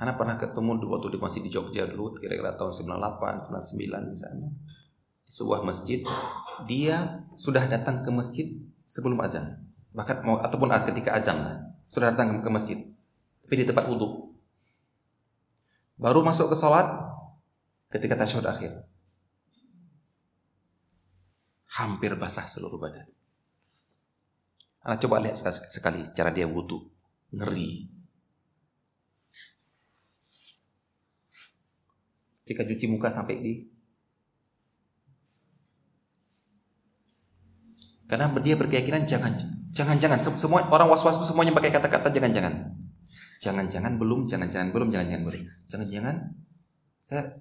Anak pernah ketemu waktu masih di Jogja dulu, kira-kira tahun 98, 99 di sana. Di sebuah masjid, dia sudah datang ke masjid sebelum azan. Bahkan ataupun ketika azan, sudah datang ke masjid. Tapi di tempat wudhu. Baru masuk ke sholat ketika tasyahud akhir. hampir basah seluruh badan. Anak coba lihat sekali cara dia wudu, ngeri. Ketika cuci muka sampai di, karena dia berkeyakinan jangan, semua orang was-was semuanya pakai kata-kata jangan-jangan belum boleh, jangan-jangan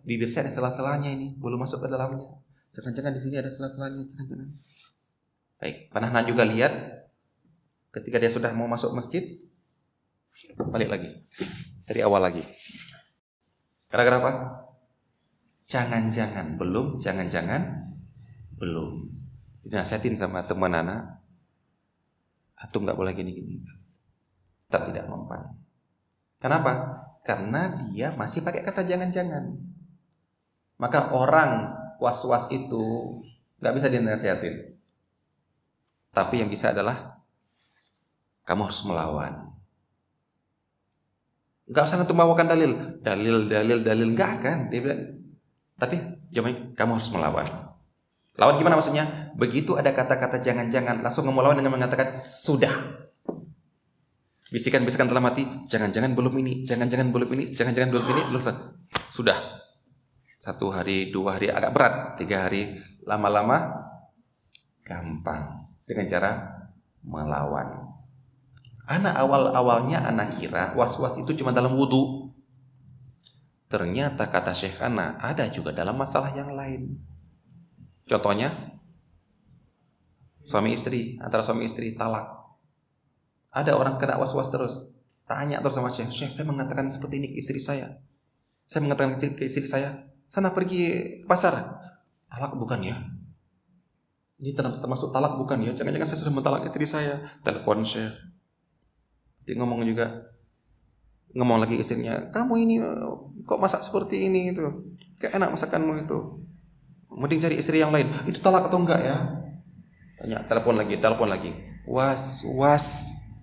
bibir saya ada sela-selanya ini, belum masuk ke dalamnya, jangan-jangan di sini ada sela-selanya, jangan-jangan. Baik, pernah juga lihat ketika dia sudah mau masuk masjid, balik lagi dari awal lagi. Gara-gara apa? Jangan-jangan belum. Dinasihatin sama teman anak, antum nggak boleh gini-gini, tidak mempan. Kenapa? Karena dia masih pakai kata jangan-jangan. Maka orang was-was itu nggak bisa dinasihatin. Tapi yang bisa adalah kamu harus melawan. Nggak usah antum bawakan dalil, nggak kan? Dia bilang, tapi kamu harus melawan. Lawan gimana maksudnya? Begitu ada kata-kata jangan-jangan, langsung melawan dengan mengatakan sudah. Bisikan-bisikan dalam hati, jangan-jangan belum ini, jangan-jangan belum ini, sudah. 1 hari, 2 hari agak berat, 3 hari, lama-lama gampang dengan cara melawan. Anak awalnya anak kira was-was itu cuma dalam wudu. Ternyata kata Syekh Ana ada juga dalam masalah yang lain. Contohnya antara suami istri talak. Ada orang kena was-was terus, tanya terus sama Syekh, saya mengatakan seperti ini ke istri saya. Saya mengatakan ke istri saya, sana pergi ke pasar. Talak bukan ya? Ini termasuk talak bukan ya? Jangan-jangan saya sudah mentalak istri saya. Telepon Syekh. Dia ngomong lagi istrinya, kamu ini kok masak seperti ini itu, kayak enak masakanmu itu, mending cari istri yang lain. Itu talak atau enggak ya? Tanya, telepon lagi. Was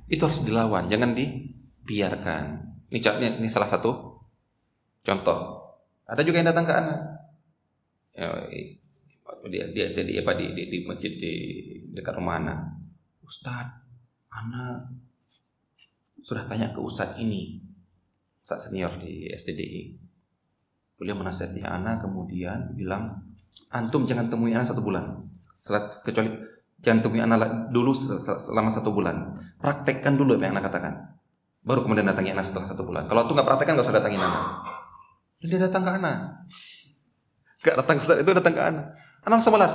itu harus dilawan, jangan dibiarkan. Ini salah satu contoh. Ada juga yang datang ke anak, di masjid di dekat rumah anak. Ustadz, anak sudah tanya ke Ustadz ini, Ustadz senior di STDI. Beliau menasihati anak, kemudian bilang, antum jangan temui anak 1 bulan, kecuali jangan temui anak dulu selama 1 bulan. Praktekkan dulu apa yang anak katakan, baru kemudian datangi anak setelah 1 bulan. Kalau antum nggak praktekkan, nggak usah datangin anak. Dia datang ke anak, nggak datang ke Ustadz, itu datang ke anak. Anak sebelas,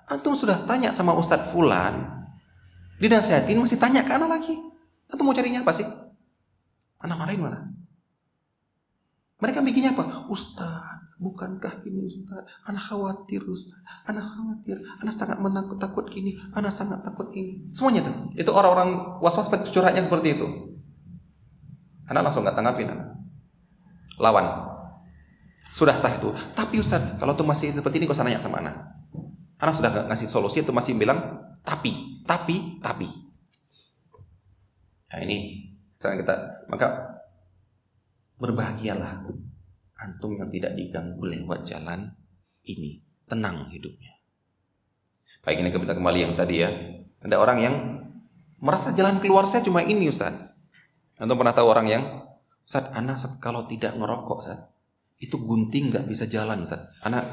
antum sudah tanya sama Ustadz Fulan, dinasihatin, masih tanya ke anak lagi. Antum mau carinya apa sih? Anak lain mana? Mereka bikinnya apa? Ustaz, bukankah gini Ustaz? Anak khawatir Ustaz. Anak sangat takut gini. Anak sangat takut ini. Semuanya tuh. Itu orang-orang was-was curhatnya seperti itu. Anak langsung nggak tanggapin anak. Lawan. Sudah sah itu. Tapi Ustaz, kalau tuh masih seperti ini, kau usah nanya sama anak. Anak sudah ngasih solusi, itu masih bilang tapi. Nah ini sekarang maka berbahagialah antum yang tidak diganggu lewat jalan ini, tenang hidupnya. Baik, ini kita kembali yang tadi ya. Ada orang yang merasa jalan keluar saya cuma ini Ustaz. Antum pernah tahu orang yang, Ustaz, anak kalau tidak ngerokok Ustaz, itu gunting nggak bisa jalan Ustaz. Anak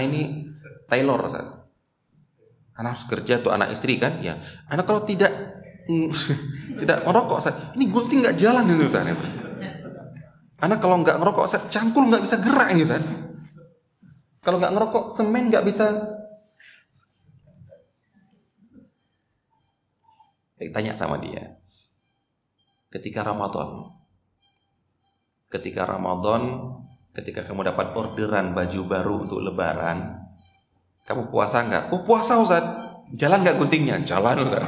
ini tailor Ustaz. Anak harus kerja tuh, anak istri kan ya. Anak kalau tidak ngerokok Ustaz, ini gunting nggak jalan ini Ustaz. Anak kalau nggak ngerokok Ustaz, cangkul nggak bisa gerak ini Ustaz. Kalau nggak ngerokok, semen nggak bisa. Tanya sama dia. Ketika Ramadan, ketika kamu dapat orderan baju baru untuk Lebaran, kamu puasa nggak? Oh puasa Ustaz. Jalan nggak guntingnya? Jalan Ustaz.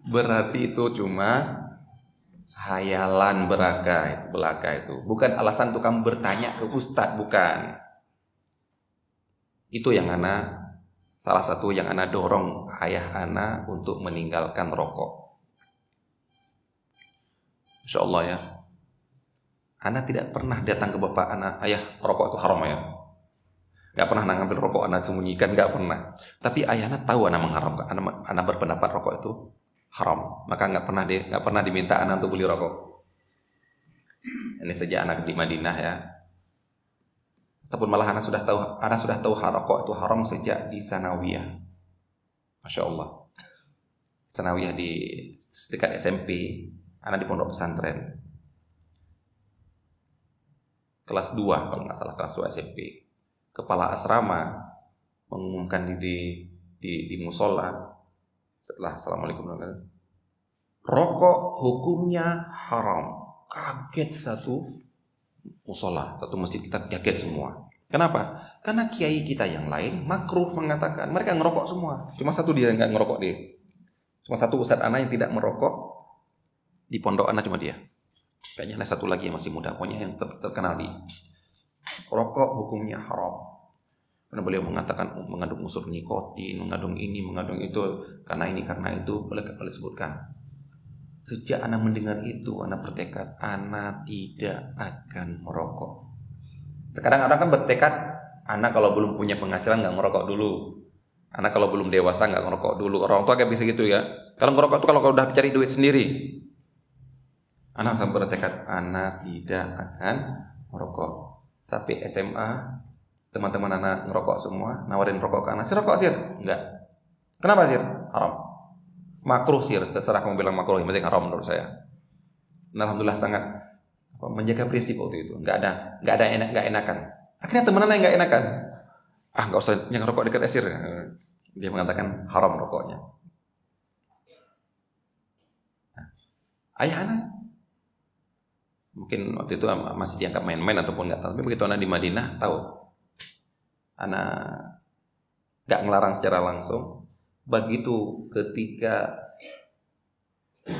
Berarti itu cuma hayalan belaka itu. Bukan alasan untuk kamu bertanya ke Ustadz, bukan. Itu yang salah satu yang ana dorong ayah ana untuk meninggalkan rokok. Insya Allah ya. Ana tidak pernah datang ke bapak ana, ayah rokok itu haram ya. Gak pernah ngambil rokok, anak sembunyikan, gak pernah. Tapi ayahnya tahu anak mengharamkan, anak berpendapat rokok itu haram. Maka gak pernah diminta anak untuk beli rokok. Ini sejak anak di Madinah ya. Ataupun malah anak sudah tahu rokok itu haram sejak di Sanawiyah. Masya Allah. Sanawiyah di dekat SMP, anak di pondok pesantren. Kelas 2 kalau nggak salah, kelas 2 SMP. Kepala asrama mengumumkan di musola setelah assalamualaikum, rokok hukumnya haram. Kaget satu musola, satu masjid kita kaget semua. Kenapa? Karena kiai kita yang lain makruh mengatakan, mereka ngerokok semua. Cuma satu dia nggak ngerokok dia. Cuma satu ustadz anak yang tidak merokok di pondok anak, cuma dia. Kayaknya ada satu lagi yang masih muda, pokoknya yang terkenal di rokok hukumnya haram. Karena beliau mengatakan mengandung unsur nikotin, mengandung ini, mengandung itu, karena ini, karena itu, boleh sebutkan. Sejak anak mendengar itu, anak bertekad, anak tidak akan merokok. Sekarang orang kan bertekad, anak kalau belum punya penghasilan nggak merokok dulu. Anak kalau belum dewasa nggak ngerokok dulu. Orang tua kayak bisa gitu ya. Kalau ngerokok itu kalau udah cari duit sendiri. Anak sampai bertekad, anak tidak akan merokok. Sampai SMA, teman-teman anak ngerokok semua, nawarin rokok ke anak. Sir, rokok sir? Enggak. Kenapa sir? Haram. Makruh sir, terserah kamu bilang makruh, yang penting haram menurut saya. Dan alhamdulillah sangat menjaga prinsip waktu itu. Enggak ada enakan. Akhirnya teman anak yang enggak enakan. Enggak usah yang rokok dekat sir. Dia mengatakan haram rokoknya. Ayah anak mungkin waktu itu masih dianggap main-main ataupun nggak tahu. Tapi begitu anak di Madinah tahu, anak nggak ngelarang secara langsung. Begitu ketika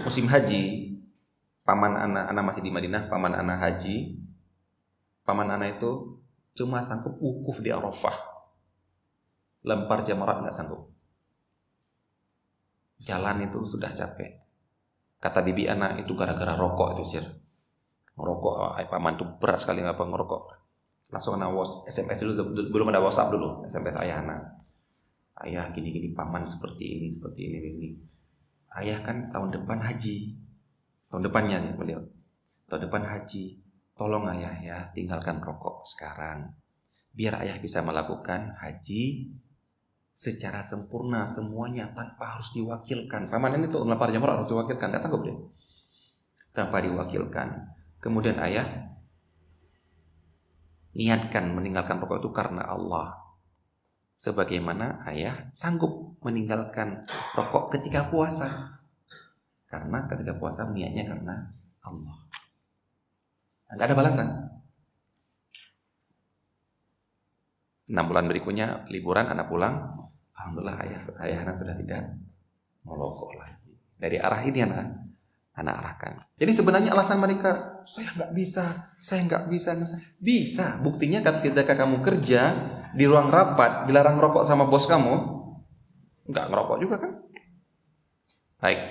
musim haji, paman anak masih di Madinah, paman anak haji, paman anak itu cuma sanggup wukuf di Arafah, lempar jamarat nggak sanggup. Jalan itu sudah capek. Kata bibi anak itu gara-gara rokok itu sir. Ngerokok, paman itu berat sekali ngapa ngerokok. Langsung anak SMS dulu, belum ada WhatsApp dulu, SMS ayah anak. Ayah gini-gini, paman seperti ini. Ayah kan tahun depan haji. Tahun depannya nih beliau. Tahun depan haji. Tolong ayah ya, tinggalkan rokok sekarang. Biar ayah bisa melakukan haji secara sempurna semuanya tanpa harus diwakilkan. Paman ini tuh ngelempar jamur harus diwakilkan, nggak sanggup deh. Tanpa diwakilkan. Kemudian ayah niatkan meninggalkan rokok itu karena Allah. Sebagaimana ayah sanggup meninggalkan rokok ketika puasa. Karena ketika puasa niatnya karena Allah. Nggak ada balasan. 6 bulan berikutnya liburan anak pulang. Alhamdulillah ayah anak sudah tidak merokok lagi. Dari arah ini anak arahkan. Jadi sebenarnya alasan mereka, saya nggak bisa. Bisa. Buktinya ketika kamu kerja di ruang rapat, dilarang rokok sama bos kamu, nggak ngerokok juga kan? Baik.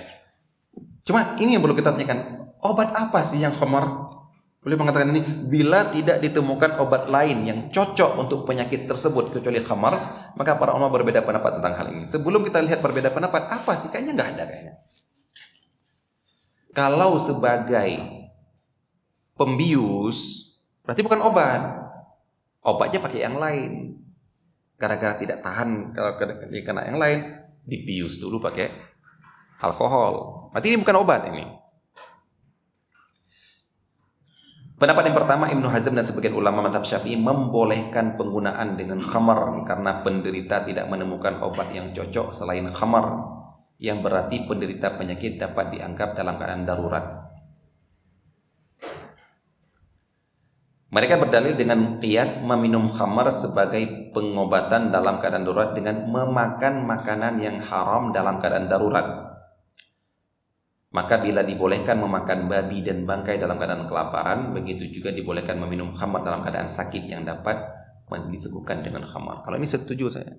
Cuma ini yang perlu kita tanyakan, obat apa sih yang khamar? Beliau mengatakan ini, bila tidak ditemukan obat lain yang cocok untuk penyakit tersebut kecuali khamar, maka para ulama berbeda pendapat tentang hal ini. Sebelum kita lihat berbeda pendapat, apa sih? Kayaknya nggak ada kayaknya. Kalau sebagai pembius, berarti bukan obat. Obatnya pakai yang lain. Gara-gara tidak tahan kalau kena yang lain, dibius dulu pakai alkohol. Berarti ini bukan obat ini. Pendapat yang pertama, Ibnu Hazm dan sebagian ulama mazhab Syafi'i membolehkan penggunaan dengan khamar karena penderita tidak menemukan obat yang cocok selain khamar, yang berarti penderita penyakit dapat dianggap dalam keadaan darurat. Mereka berdalil dengan qiyas meminum khamar sebagai pengobatan dalam keadaan darurat dengan memakan makanan yang haram dalam keadaan darurat. Maka bila dibolehkan memakan babi dan bangkai dalam keadaan kelaparan, begitu juga dibolehkan meminum khamar dalam keadaan sakit yang dapat disebutkan dengan khamar. Kalau ini setuju saya.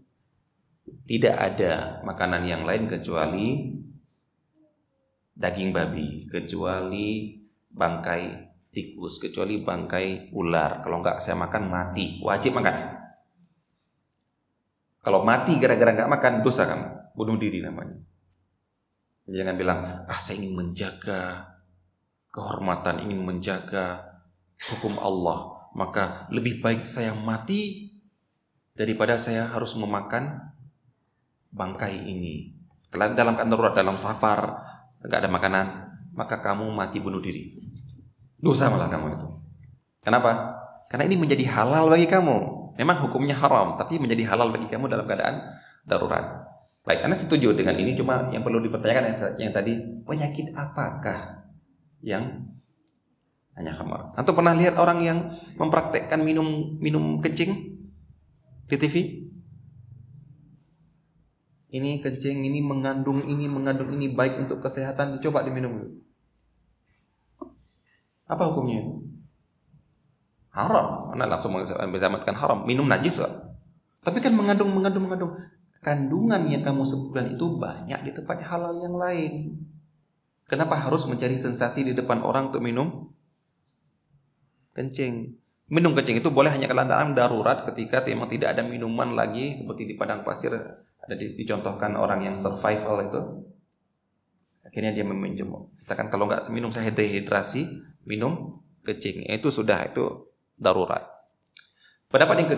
Tidak ada makanan yang lain kecuali daging babi, kecuali bangkai tikus, kecuali bangkai ular. Kalau enggak saya makan mati, wajib makan. Kalau mati gara-gara nggak makan, dosa kamu, bunuh diri namanya. Jangan bilang, saya ingin menjaga kehormatan, ingin menjaga hukum Allah, maka lebih baik saya mati daripada saya harus memakan bangkai ini. Dalam keadaan darurat, dalam safar, nggak ada makanan, maka kamu mati bunuh diri. Dosa malah kamu itu. Kenapa? Karena ini menjadi halal bagi kamu. Memang hukumnya haram, tapi menjadi halal bagi kamu dalam keadaan darurat. Baik, Anda setuju dengan ini, cuma yang perlu dipertanyakan yang tadi, penyakit apakah yang hanya khamar? Atau pernah lihat orang yang mempraktekkan minum kencing di TV? Ini kencing, ini mengandung ini baik untuk kesehatan, coba diminum dulu. Apa hukumnya? Haram. Anda langsung mengamatkan haram. Minum najis kok. Tapi kan mengandung. Kandungan yang kamu sebutkan itu banyak di tempat halal yang lain. Kenapa harus mencari sensasi di depan orang untuk minum kencing? Minum kencing itu boleh hanya keadaan darurat ketika memang tidak ada minuman lagi, seperti di padang pasir ada dicontohkan orang yang survival itu. Akhirnya dia meminjam. Misalkan kalau nggak minum saya dehidrasi, minum kencing. Itu darurat. Pendapat yang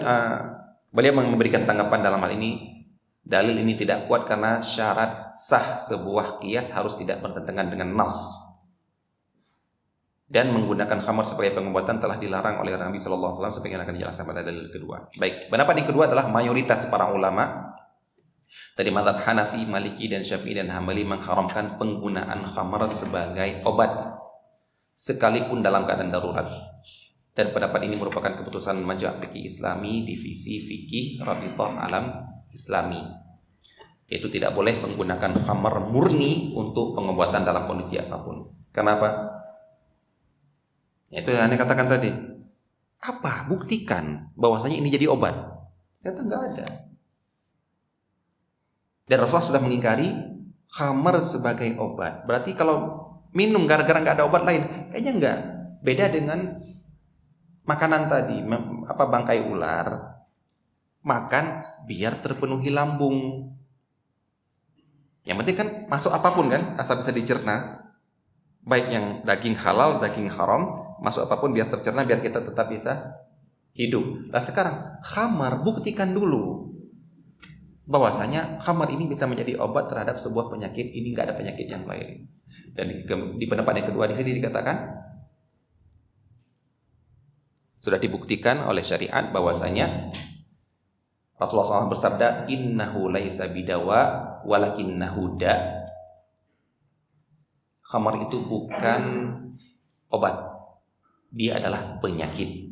beliau memberikan tanggapan dalam hal ini, dalil ini tidak kuat karena syarat sah sebuah qiyas harus tidak bertentangan dengan nas. Dan menggunakan khamar sebagai pengobatan telah dilarang oleh Nabi sallallahu alaihi wasallam seperti yang akan dijelaskan pada dalil kedua. Baik, pendapat yang kedua adalah mayoritas para ulama dari mazhab Hanafi, Maliki dan Syafi'i dan Hambali mengharamkan penggunaan khamar sebagai obat sekalipun dalam keadaan darurat. Dan pendapat ini merupakan keputusan Majma' Fiqih Islami Divisi Fikih Rabithah Alam Islami. Yaitu tidak boleh menggunakan khamar murni untuk pengobatan dalam kondisi apapun. Kenapa? Itu yang Anda katakan tadi. Apa? Buktikan bahwasanya ini jadi obat. Ternyata enggak ada. Dan Rasulullah sudah mengingkari khamar sebagai obat. Berarti kalau minum gara-gara enggak ada obat lain, kayaknya enggak. Beda dengan makanan tadi, bangkai ular, makan biar terpenuhi lambung. Yang penting kan masuk apapun kan, asal bisa dicerna. Baik yang daging halal, daging haram, masuk apapun biar tercerna, biar kita tetap bisa hidup. Nah sekarang khamar, buktikan dulu bahwasanya khamar ini bisa menjadi obat terhadap sebuah penyakit. Ini nggak ada penyakit yang lain. Dan di pendapat yang kedua di sini dikatakan sudah dibuktikan oleh syariat bahwasanya Rasulullah SAW bersabda, innahu laisa bidawa walakinnahu da. Khamar itu bukan obat, dia adalah penyakit.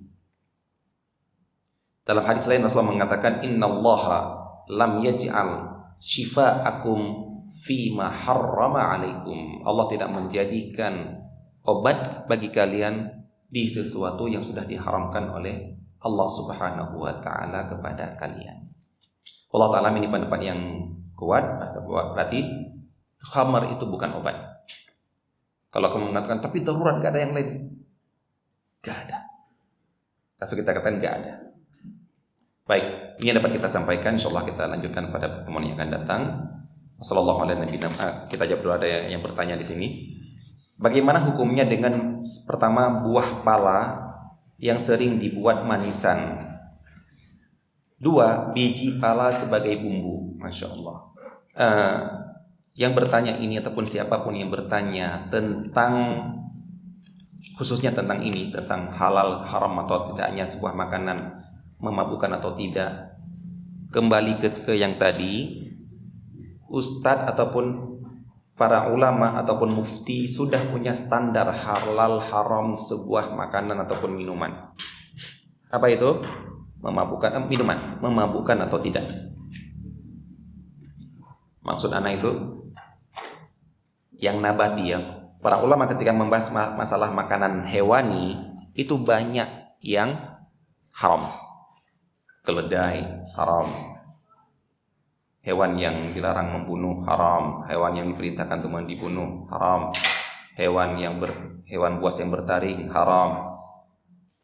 Dalam hadis lain Rasulullah mengatakan, innallaha lam yaj'al shifa'akum fima harrama alaikum. Allah tidak menjadikan obat bagi kalian di sesuatu yang sudah diharamkan oleh Allah Subhanahu wa taala kepada kalian. Allah taala ini pendapat yang kuat, berarti khamar itu bukan obat. Kalau kamu mengatakan tapi darurat enggak ada yang lain, enggak ada. Langsung kita katakan enggak ada. Baik, ini yang dapat kita sampaikan. Insyaallah kita lanjutkan pada pertemuan yang akan datang. Wassalamualaikum. Kita jawab dulu, ada yang bertanya di sini. Bagaimana hukumnya dengan pertama buah pala yang sering dibuat manisan? Dua, biji pala sebagai bumbu. Masya Allah. Yang bertanya ini ataupun siapapun yang bertanya tentang khususnya tentang ini, tentang halal haram atau tidaknya sebuah makanan memabukkan atau tidak, kembali ke yang tadi, ustadz ataupun para ulama ataupun mufti sudah punya standar halal haram sebuah makanan ataupun minuman. Apa itu? Memabukkan minuman, memabukkan atau tidak. Maksud anak itu yang nabati ya. Para ulama ketika membahas masalah makanan hewani itu banyak yang haram. Keledai haram. Hewan yang dilarang membunuh haram, hewan yang diperintahkan untuk dibunuh haram, hewan buas yang bertaring haram.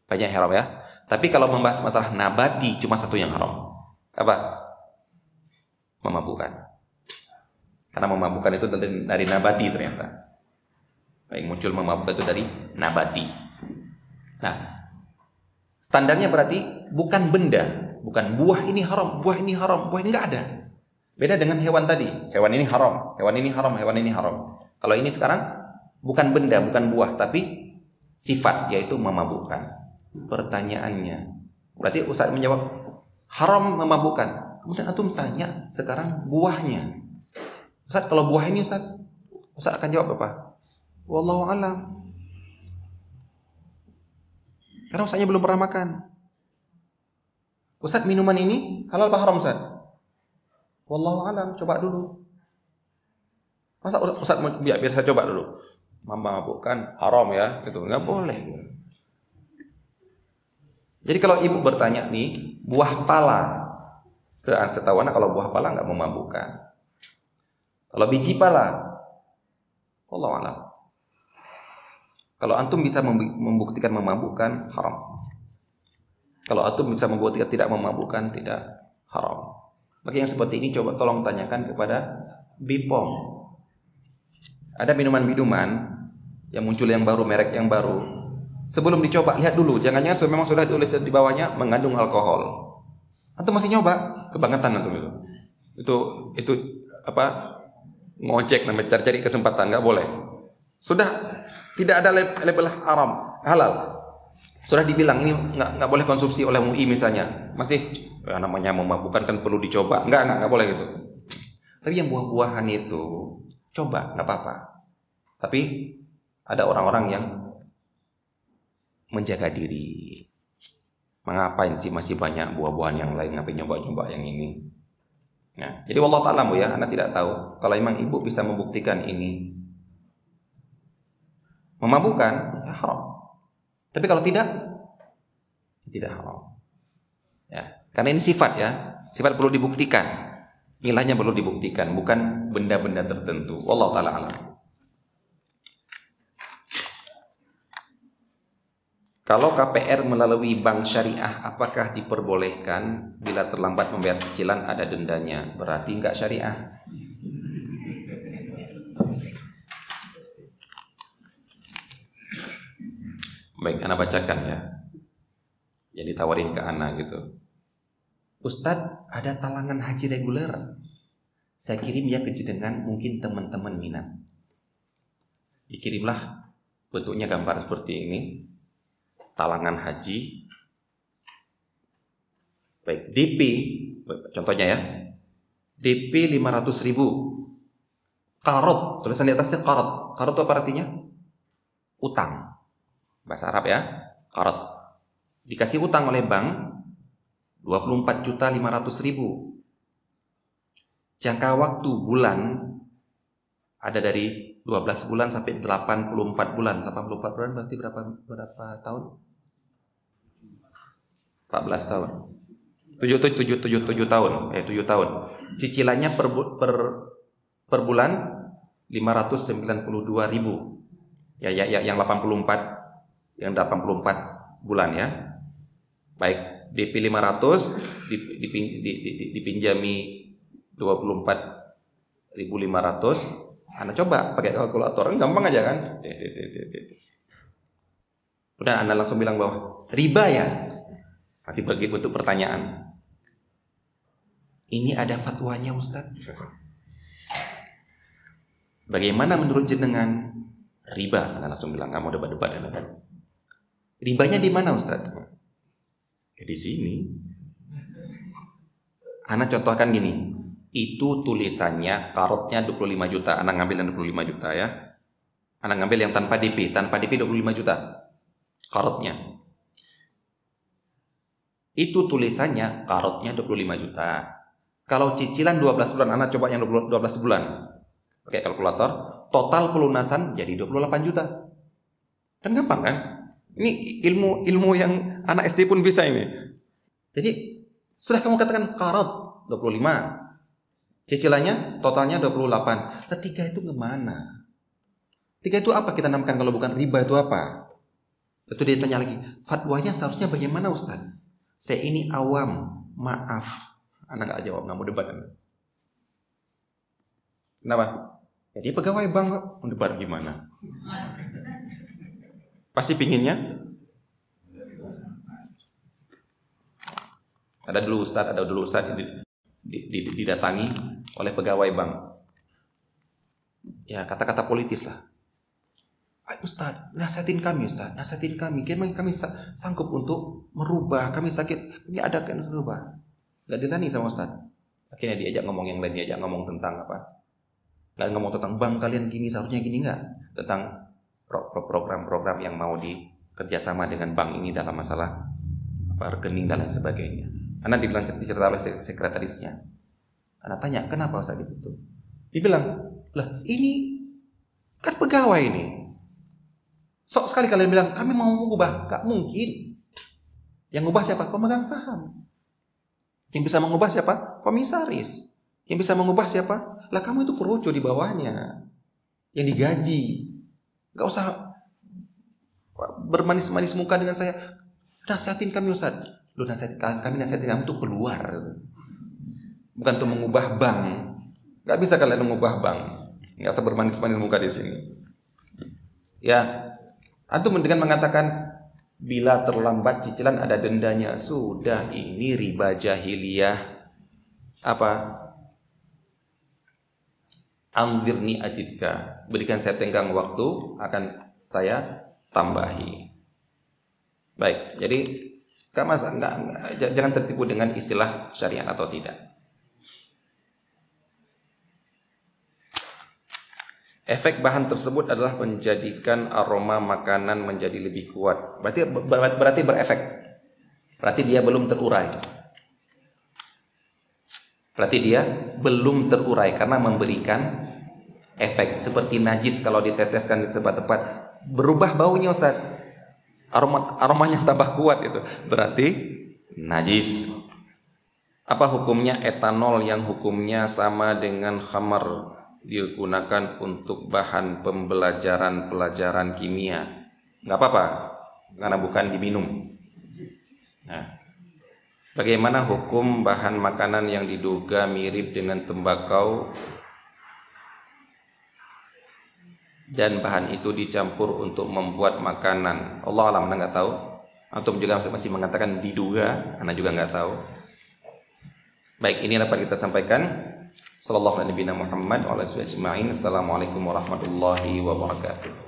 Banyak haram ya. Tapi kalau membahas masalah nabati cuma satu yang haram. Apa? memabukkan. Karena memabukkan itu dari nabati ternyata. Yang muncul memabukkan itu dari nabati. Nah, standarnya berarti bukan benda, bukan buah ini haram, buah ini haram, buah ini enggak ada. Beda dengan hewan tadi. Hewan ini haram, hewan ini haram, hewan ini haram. Kalau ini sekarang bukan benda, bukan buah, tapi sifat, yaitu memabukkan. Pertanyaannya, berarti Ustaz menjawab haram memabukkan. Kemudian antum tanya sekarang buahnya. Ustaz, kalau buah ini Ustaz akan jawab apa? Wallahu a'lam. Karena Ustaznya belum pernah makan. Ustaz, minuman ini halal apa haram Ustaz? Wallahu a'lam, coba dulu. Masa Ustaz biar saya coba dulu. Memabukkan haram ya, gitu. Enggak boleh. Jadi kalau ibu bertanya nih, buah pala, setahu anak kalau buah pala enggak memabukkan. Kalau biji pala, wallahu a'lam. Kalau antum bisa membuktikan memabukkan, haram. Kalau antum bisa membuktikan tidak memabukkan, tidak haram. Bagi yang seperti ini coba tolong tanyakan kepada BPOM. Ada minuman-minuman yang muncul yang baru, merek yang baru. Sebelum dicoba, lihat dulu. Jangan-jangan memang sudah ditulis di bawahnya mengandung alkohol. Antum masih nyoba, kebangetan antum itu. Itu apa? Ngojek namanya, cari-cari kesempatan, nggak boleh. Sudah tidak ada label haram, halal. Sudah dibilang ini nggak boleh konsumsi oleh MUI misalnya, masih namanya memabukkan kan perlu dicoba. Nggak boleh gitu. Tapi yang buah-buahan itu coba, nggak apa-apa. Tapi ada orang-orang yang menjaga diri. Mengapain sih masih banyak buah-buahan yang lain, ngapain nyoba-nyoba yang ini? Nah, jadi wallahu ta'ala ya, Anda tidak tahu. Kalau memang ibu bisa membuktikan ini memabukkan, ya haram. Tapi kalau tidak haram. Ya, karena ini sifat ya, sifat perlu dibuktikan. Nilainya perlu dibuktikan, bukan benda-benda tertentu. Wallahu ta'ala alam. Kalau KPR melalui bank syariah, apakah diperbolehkan? Bila terlambat membayar cicilan ada dendanya, berarti enggak syariah. Baik, Ana bacakan ya. Yang ditawarin ke Ana gitu. Ustadz, ada talangan haji reguler. Saya kirim ya ke Jedengan, mungkin teman-teman minat. Dikirimlah, bentuknya gambar seperti ini. Talangan haji. Baik, DP, contohnya ya. DP 500.000. Qarad, tulisan di atasnya qarad. Qarad itu apa artinya? Utang. Bahasa Arab ya, qarad. Dikasih utang oleh bank 24.500.000. Jangka waktu bulan ada dari 12 bulan sampai 84 bulan. 84 bulan berarti berapa tahun? 14 tahun. 7 tahun. 7 tahun. Cicilannya per bulan 592.000. Ya yang 84 bulan ya. Baik, DP 500 dipinjami 24.500. Anda coba pakai kalkulator, gampang aja kan? Udah Anda langsung bilang bahwa riba ya. Masih bagi bentuk pertanyaan. Ini ada fatwanya Ustadz. Bagaimana menurut jenengan riba? Anda langsung bilang, nggak mau debat-debat kan? Ribanya di mana Ustadz? Ya di sini. Anda contohkan gini. Itu tulisannya karotnya 25 juta. Anak ngambil yang 25 juta ya. Anak ngambil yang tanpa DP. Tanpa DP 25 juta karotnya. Itu tulisannya karotnya 25 juta. Kalau cicilan 12 bulan, anak coba yang 12 bulan pakai kalkulator, total pelunasan jadi 28 juta. Kan gampang kan? Ini ilmu yang anak SD pun bisa ini. Jadi sudah kamu katakan karot 25, cicilannya totalnya 28. Lah 3 itu kemana? 3 itu apa kita namakan kalau bukan riba itu apa? Itu dia tanya lagi, fatwanya seharusnya bagaimana Ustaz? Saya ini awam, maaf. Anak gak jawab, gak mau debat. Kenapa? Ya, dia pegawai bank kok. Debat gimana? Pasti pinginnya. Ada dulu Ustadz didatangi oleh pegawai bank. Ya, kata-kata politis lah. Ustadz, nasihatin kami Ustadz, nasihatin kami. Kami sanggup untuk merubah, kami sakit, ini ada kan merubah. Gak dirani sama Ustadz. Akhirnya diajak ngomong yang lain, diajak ngomong tentang apa? Gak ngomong tentang bank kalian gini, seharusnya gini, enggak. Tentang program-program yang mau dikerjasama dengan bank ini dalam masalah rekening dan lain sebagainya. Karena dicerita oleh sekretarisnya. Anak tanya, kenapa Ustadz itu? Dia bilang, lah ini kan pegawai ini. Sok sekali kalian bilang, kami mau mengubah. Gak mungkin. Yang mengubah siapa? Pemegang saham. Yang bisa mengubah siapa? Komisaris. Yang bisa mengubah siapa? Lah kamu itu peroco di bawahnya. Yang digaji. Gak usah bermanis-manis muka dengan saya. Nasihatin kami Ustaz. Lu nasihatin kamu tuh keluar. Bukan untuk mengubah bank. Gak bisa kalian mengubah bank. Gak usah bermanis-manis muka di sini. Ya, antum dengan mengatakan bila terlambat cicilan ada dendanya. Sudah, ini riba jahiliyah. Apa? Anzirni ajidka. Berikan saya tenggang waktu, akan saya tambahi. Baik, jadi jangan tertipu dengan istilah syariat atau tidak. Efek bahan tersebut adalah menjadikan aroma makanan menjadi lebih kuat. Berarti berefek. Berarti dia belum terurai. Berarti dia belum terurai karena memberikan efek. Seperti najis kalau diteteskan di tempat-tempat, berubah baunya Ustaz. Aromanya tambah kuat itu. Berarti najis. Apa hukumnya etanol yang hukumnya sama dengan khamar digunakan untuk bahan pelajaran kimia? Nggak apa-apa, karena bukan diminum. Nah, bagaimana hukum bahan makanan yang diduga mirip dengan tembakau dan bahan itu dicampur untuk membuat makanan? Allah alam, anda nggak tahu. Antum juga masih mengatakan diduga, anda juga nggak tahu. Baik, ini dapat kita sampaikan. Sallallahu alaihi wa sallam Muhammad wa ala alihi wa sahbihi. Assalamualaikum warahmatullahi wabarakatuh.